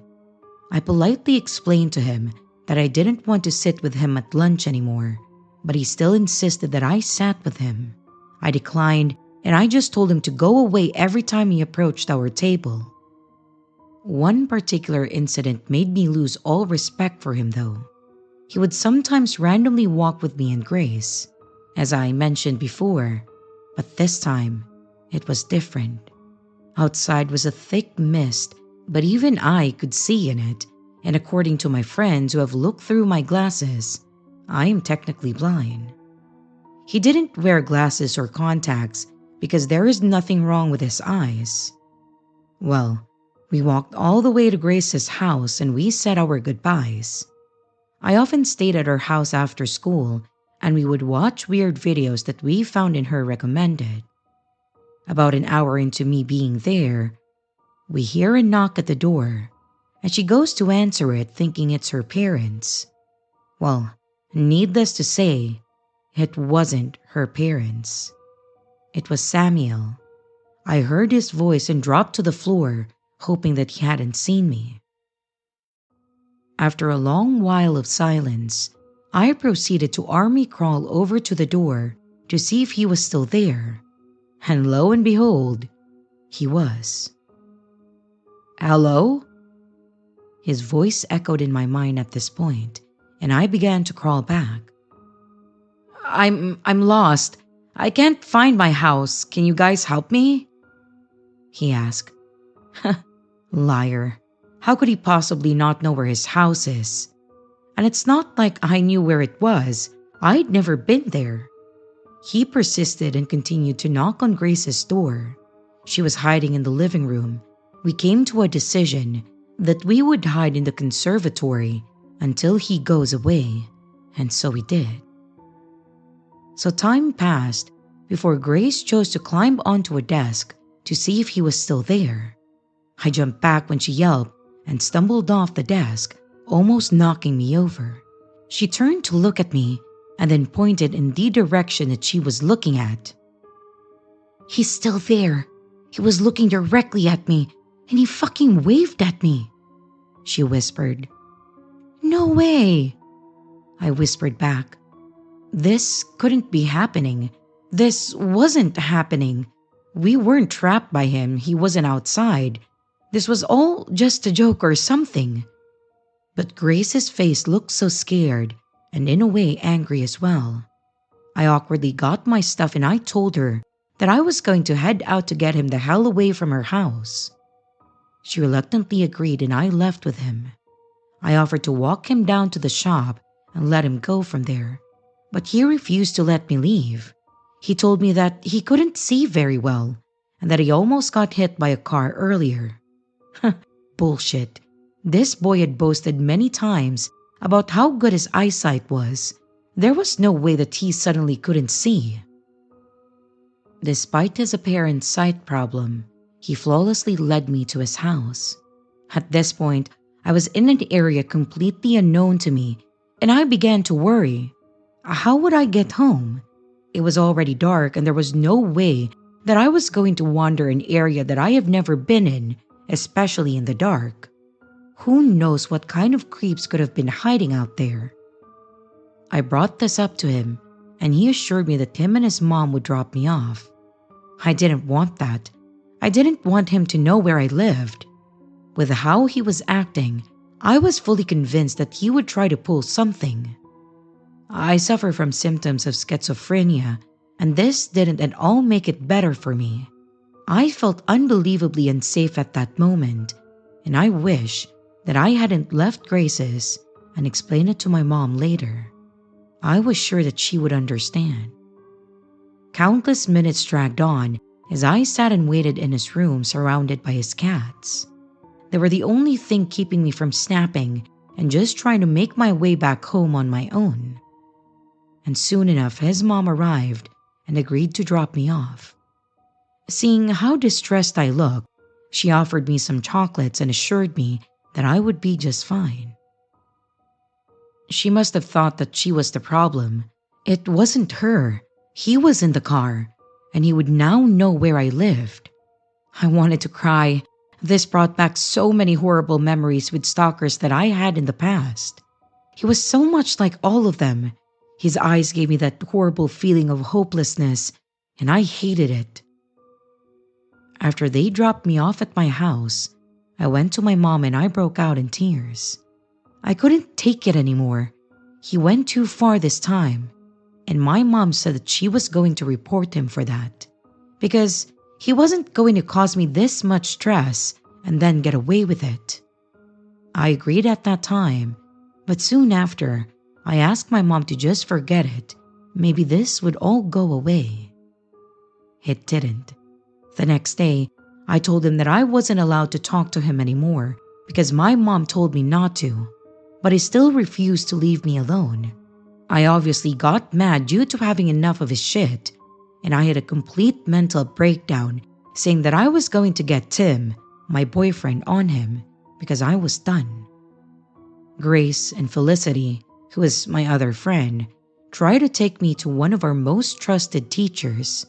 I politely explained to him that I didn't want to sit with him at lunch anymore, but he still insisted that I sat with him. I declined, and I just told him to go away every time he approached our table. One particular incident made me lose all respect for him though. He would sometimes randomly walk with me and Grace, as I mentioned before, but this time it was different. Outside was a thick mist, but even I could see in it, and according to my friends who have looked through my glasses, I am technically blind. He didn't wear glasses or contacts because there is nothing wrong with his eyes. Well, we walked all the way to Grace's house and we said our goodbyes. I often stayed at her house after school and we would watch weird videos that we found in her recommended. About an hour into me being there, we hear a knock at the door and she goes to answer it thinking it's her parents. Well, needless to say, it wasn't her parents. It was Samuel. I heard his voice and dropped to the floor, hoping that he hadn't seen me. After a long while of silence, I proceeded to army crawl over to the door to see if he was still there. And lo and behold, he was. "Hello?" His voice echoed in my mind at this point, and I began to crawl back. I'm lost. I can't find my house. Can you guys help me?" he asked. Liar. How could he possibly not know where his house is? And it's not like I knew where it was. I'd never been there. He persisted and continued to knock on Grace's door. She was hiding in the living room. We came to a decision that we would hide in the conservatory until he goes away, and so we did. So time passed before Grace chose to climb onto a desk to see if he was still there. I jumped back when she yelped and stumbled off the desk, almost knocking me over. She turned to look at me and then pointed in the direction that she was looking at. "He's still there. He was looking directly at me and he fucking waved at me," she whispered. "No way," I whispered back. This couldn't be happening. This wasn't happening. We weren't trapped by him. He wasn't outside. This was all just a joke or something. But Grace's face looked so scared and in a way angry as well. I awkwardly got my stuff and I told her that I was going to head out to get him the hell away from her house. She reluctantly agreed and I left with him. I offered to walk him down to the shop and let him go from there, but he refused to let me leave. He told me that he couldn't see very well and that he almost got hit by a car earlier. Bullshit. This boy had boasted many times about how good his eyesight was. There was no way that he suddenly couldn't see. Despite his apparent sight problem, he flawlessly led me to his house. At this point, I was in an area completely unknown to me, and I began to worry. How would I get home? It was already dark and there was no way that I was going to wander an area that I have never been in, especially in the dark. Who knows what kind of creeps could have been hiding out there? I brought this up to him, and he assured me that him and his mom would drop me off. I didn't want that. I didn't want him to know where I lived. With how he was acting, I was fully convinced that he would try to pull something. I suffer from symptoms of schizophrenia, and this didn't at all make it better for me. I felt unbelievably unsafe at that moment, and I wish that I hadn't left Grace's and explained it to my mom later. I was sure that she would understand. Countless minutes dragged on as I sat and waited in his room surrounded by his cats. They were the only thing keeping me from snapping and just trying to make my way back home on my own. And soon enough, his mom arrived and agreed to drop me off. Seeing how distressed I looked, she offered me some chocolates and assured me that I would be just fine. She must have thought that she was the problem. It wasn't her. He was in the car, and he would now know where I lived. I wanted to cry. This brought back so many horrible memories with stalkers that I had in the past. He was so much like all of them. His eyes gave me that horrible feeling of hopelessness, and I hated it. After they dropped me off at my house, I went to my mom and I broke out in tears. I couldn't take it anymore. He went too far this time, and my mom said that she was going to report him for that, because he wasn't going to cause me this much stress and then get away with it. I agreed at that time, but soon after, I asked my mom to just forget it. Maybe this would all go away. It didn't. The next day, I told him that I wasn't allowed to talk to him anymore because my mom told me not to, but he still refused to leave me alone. I obviously got mad due to having enough of his shit, and I had a complete mental breakdown saying that I was going to get Tim, my boyfriend, on him because I was done. Grace and Felicity, who is my other friend, tried to take me to one of our most trusted teachers.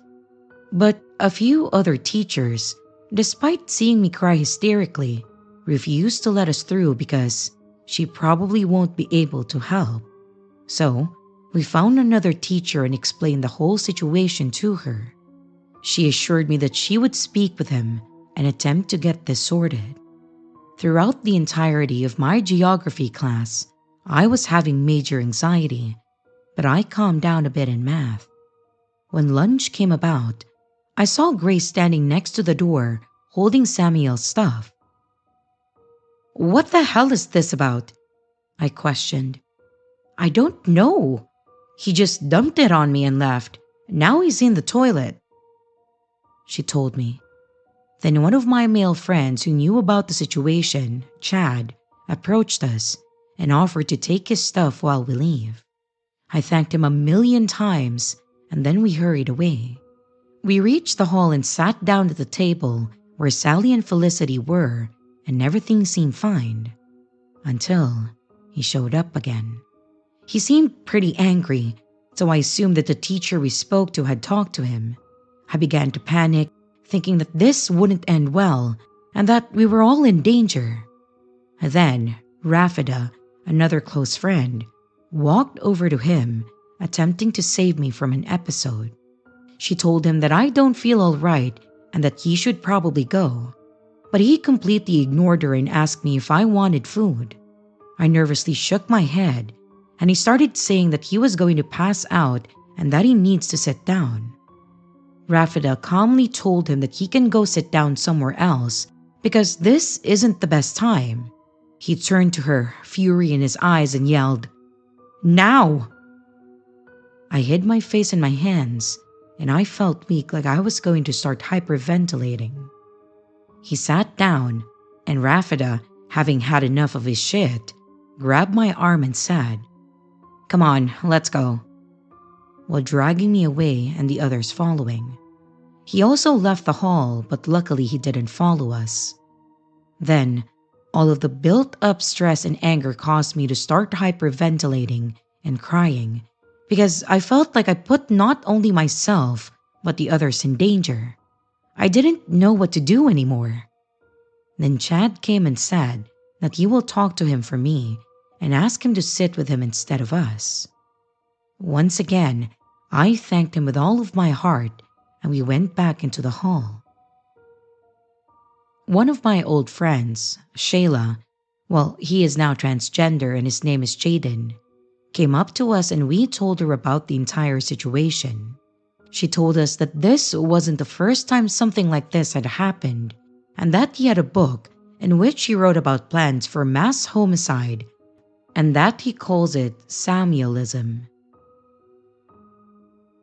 But a few other teachers, despite seeing me cry hysterically, refused to let us through because she probably won't be able to help. So, we found another teacher and explained the whole situation to her. She assured me that she would speak with him and attempt to get this sorted. Throughout the entirety of my geography class, I was having major anxiety, but I calmed down a bit in math. When lunch came about, I saw Grace standing next to the door holding Samuel's stuff. "What the hell is this about?" I questioned. "I don't know. He just dumped it on me and left. Now he's in the toilet," she told me. Then one of my male friends who knew about the situation, Chad, approached us and offered to take his stuff while we leave. I thanked him 1,000,000 times and then we hurried away. We reached the hall and sat down at the table where Sally and Felicity were, and everything seemed fine. Until he showed up again. He seemed pretty angry, so I assumed that the teacher we spoke to had talked to him. I began to panic, thinking that this wouldn't end well and that we were all in danger. Then Rafida, another close friend, walked over to him, attempting to save me from an episode. She told him that I don't feel all right and that he should probably go. But he completely ignored her and asked me if I wanted food. I nervously shook my head, and he started saying that he was going to pass out and that he needs to sit down. Rafida calmly told him that he can go sit down somewhere else because this isn't the best time. He turned to her, fury in his eyes, and yelled, "Now!" I hid my face in my hands, and I felt weak, like I was going to start hyperventilating. He sat down, and Rafida, having had enough of his shit, grabbed my arm and said, "Come on, let's go," while dragging me away and the others following. He also left the hall, but luckily he didn't follow us. Then, all of the built-up stress and anger caused me to start hyperventilating and crying, because I felt like I put not only myself, but the others in danger. I didn't know what to do anymore. Then Chad came and said that he will talk to him for me and ask him to sit with him instead of us. Once again, I thanked him with all of my heart, and we went back into the hall. one of my old friends, Shayla, well, he is now transgender and his name is Jaden, came up to us and we told her about the entire situation. She told us that this wasn't the first time something like this had happened, and that he had a book in which he wrote about plans for mass homicide, and that he calls it Samuelism.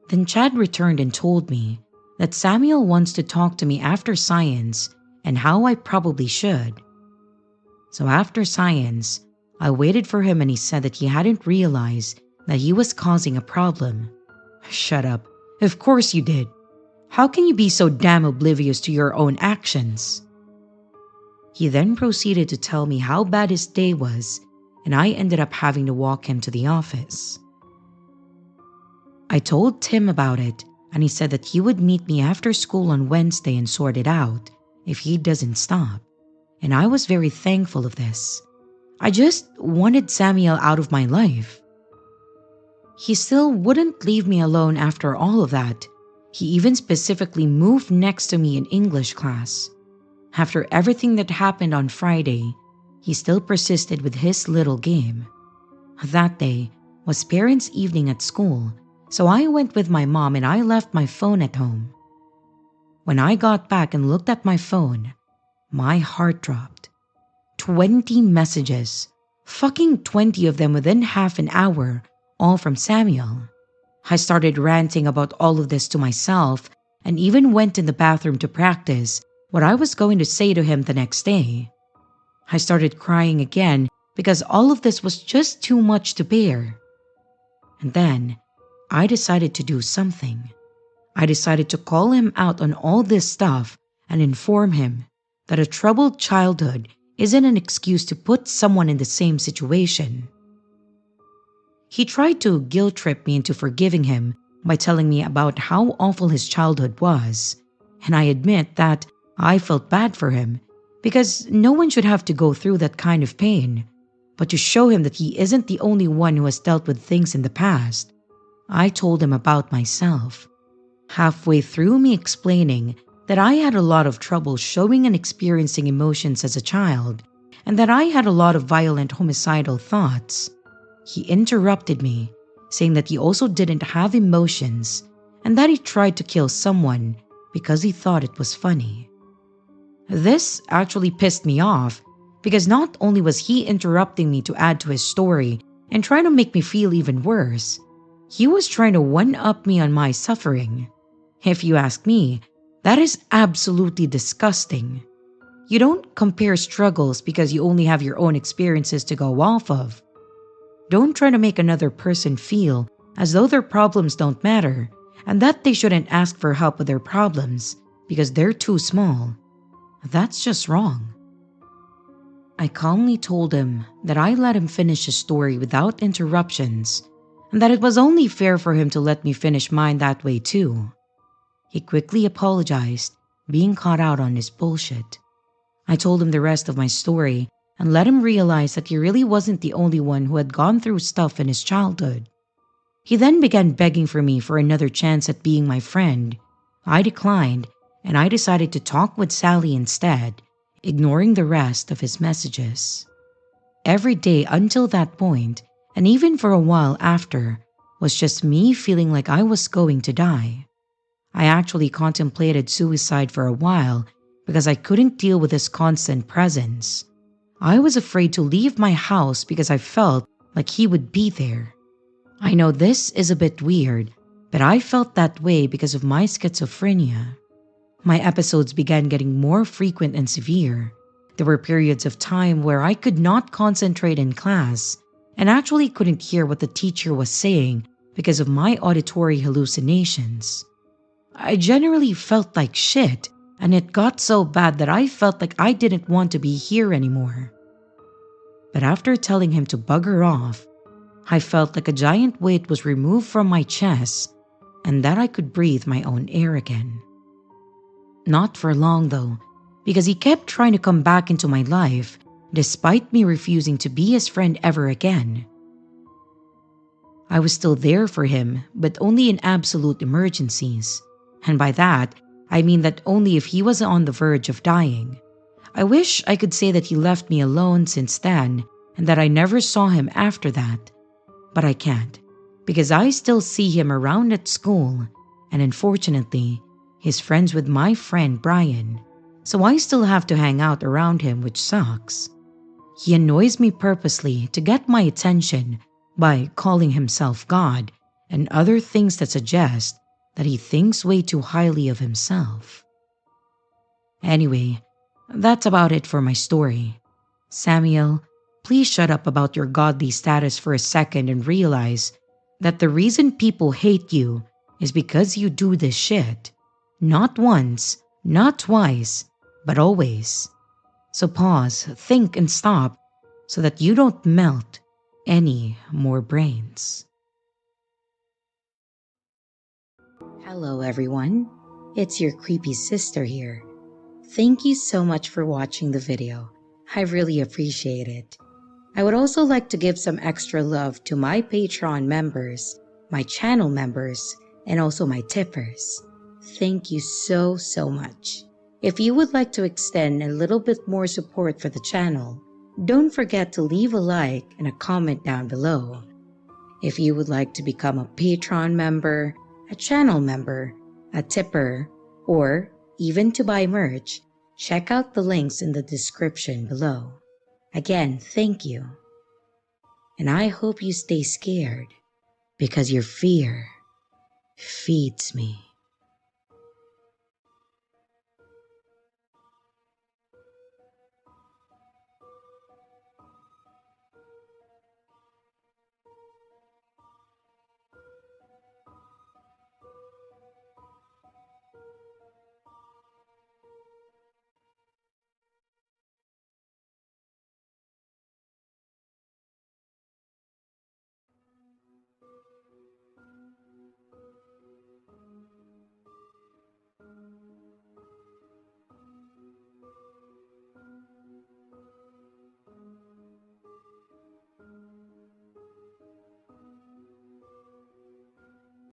Then Chad returned and told me that Samuel wants to talk to me after science and how I probably should. So after science, I waited for him and he said that he hadn't realized that he was causing a problem. Shut up. Of course you did. How can you be so damn oblivious to your own actions? He then proceeded to tell me how bad his day was, and I ended up having to walk him to the office. I told Tim about it, and he said that he would meet me after school on Wednesday and sort it out if he doesn't stop, and I was very thankful of this. I just wanted Samuel out of my life. He still wouldn't leave me alone after all of that. He even specifically moved next to me in English class. After everything that happened on Friday, he still persisted with his little game. That day was parents' evening at school, so I went with my mom and I left my phone at home. When I got back and looked at my phone, my heart dropped. 20 messages. Fucking 20 of them within half an hour, all from Samuel. I started ranting about all of this to myself and even went in the bathroom to practice what I was going to say to him the next day. I started crying again because all of this was just too much to bear. And then I decided to do something. I decided to call him out on all this stuff and inform him that a troubled childhood isn't an excuse to put someone in the same situation. He tried to guilt trip me into forgiving him by telling me about how awful his childhood was, and I admit that I felt bad for him because no one should have to go through that kind of pain. But to show him that he isn't the only one who has dealt with things in the past, I told him about myself. Halfway through me explaining that I had a lot of trouble showing and experiencing emotions as a child, and that I had a lot of violent homicidal thoughts, he interrupted me, saying that he also didn't have emotions and that he tried to kill someone because he thought it was funny. This actually pissed me off because not only was he interrupting me to add to his story and trying to make me feel even worse, he was trying to one-up me on my suffering. If you ask me, that is absolutely disgusting. You don't compare struggles because you only have your own experiences to go off of. Don't try to make another person feel as though their problems don't matter and that they shouldn't ask for help with their problems because they're too small. That's just wrong. I calmly told him that I let him finish his story without interruptions and that it was only fair for him to let me finish mine that way too. He quickly apologized, being caught out on his bullshit. I told him the rest of my story and let him realize that he really wasn't the only one who had gone through stuff in his childhood. He then began begging for me for another chance at being my friend. I declined, and I decided to talk with Sally instead, ignoring the rest of his messages. Every day until that point, and even for a while after, was just me feeling like I was going to die. I actually contemplated suicide for a while because I couldn't deal with his constant presence. I was afraid to leave my house because I felt like he would be there. I know this is a bit weird, but I felt that way because of my schizophrenia. My episodes began getting more frequent and severe. There were periods of time where I could not concentrate in class and actually couldn't hear what the teacher was saying because of my auditory hallucinations. I generally felt like shit, and it got so bad that I felt like I didn't want to be here anymore. But after telling him to bugger off, I felt like a giant weight was removed from my chest and that I could breathe my own air again. Not for long though, because he kept trying to come back into my life despite me refusing to be his friend ever again. I was still there for him, but only in absolute emergencies. And by that, I mean that only if he was on the verge of dying. I wish I could say that he left me alone since then and that I never saw him after that. But I can't, because I still see him around at school, and unfortunately, he's friends with my friend Brian, so I still have to hang out around him, which sucks. He annoys me purposely to get my attention by calling himself God and other things that suggest that he thinks way too highly of himself. Anyway, that's about it for my story. Samuel, please shut up about your godly status for a second and realize that the reason people hate you is because you do this shit. Not once, not twice, but always. So pause, think, and stop so that you don't melt any more brains. Hello, everyone. It's your creepy sister here. Thank you so much for watching the video. I really appreciate it. I would also like to give some extra love to my Patreon members, my channel members, and also my tippers. Thank you so much. If you would like to extend a little bit more support for the channel, don't forget to leave a like and a comment down below. If you would like to become a Patreon member, a channel member, a tipper, or even to buy merch, check out the links in the description below. Again, thank you. And I hope you stay scared, because your fear feeds me.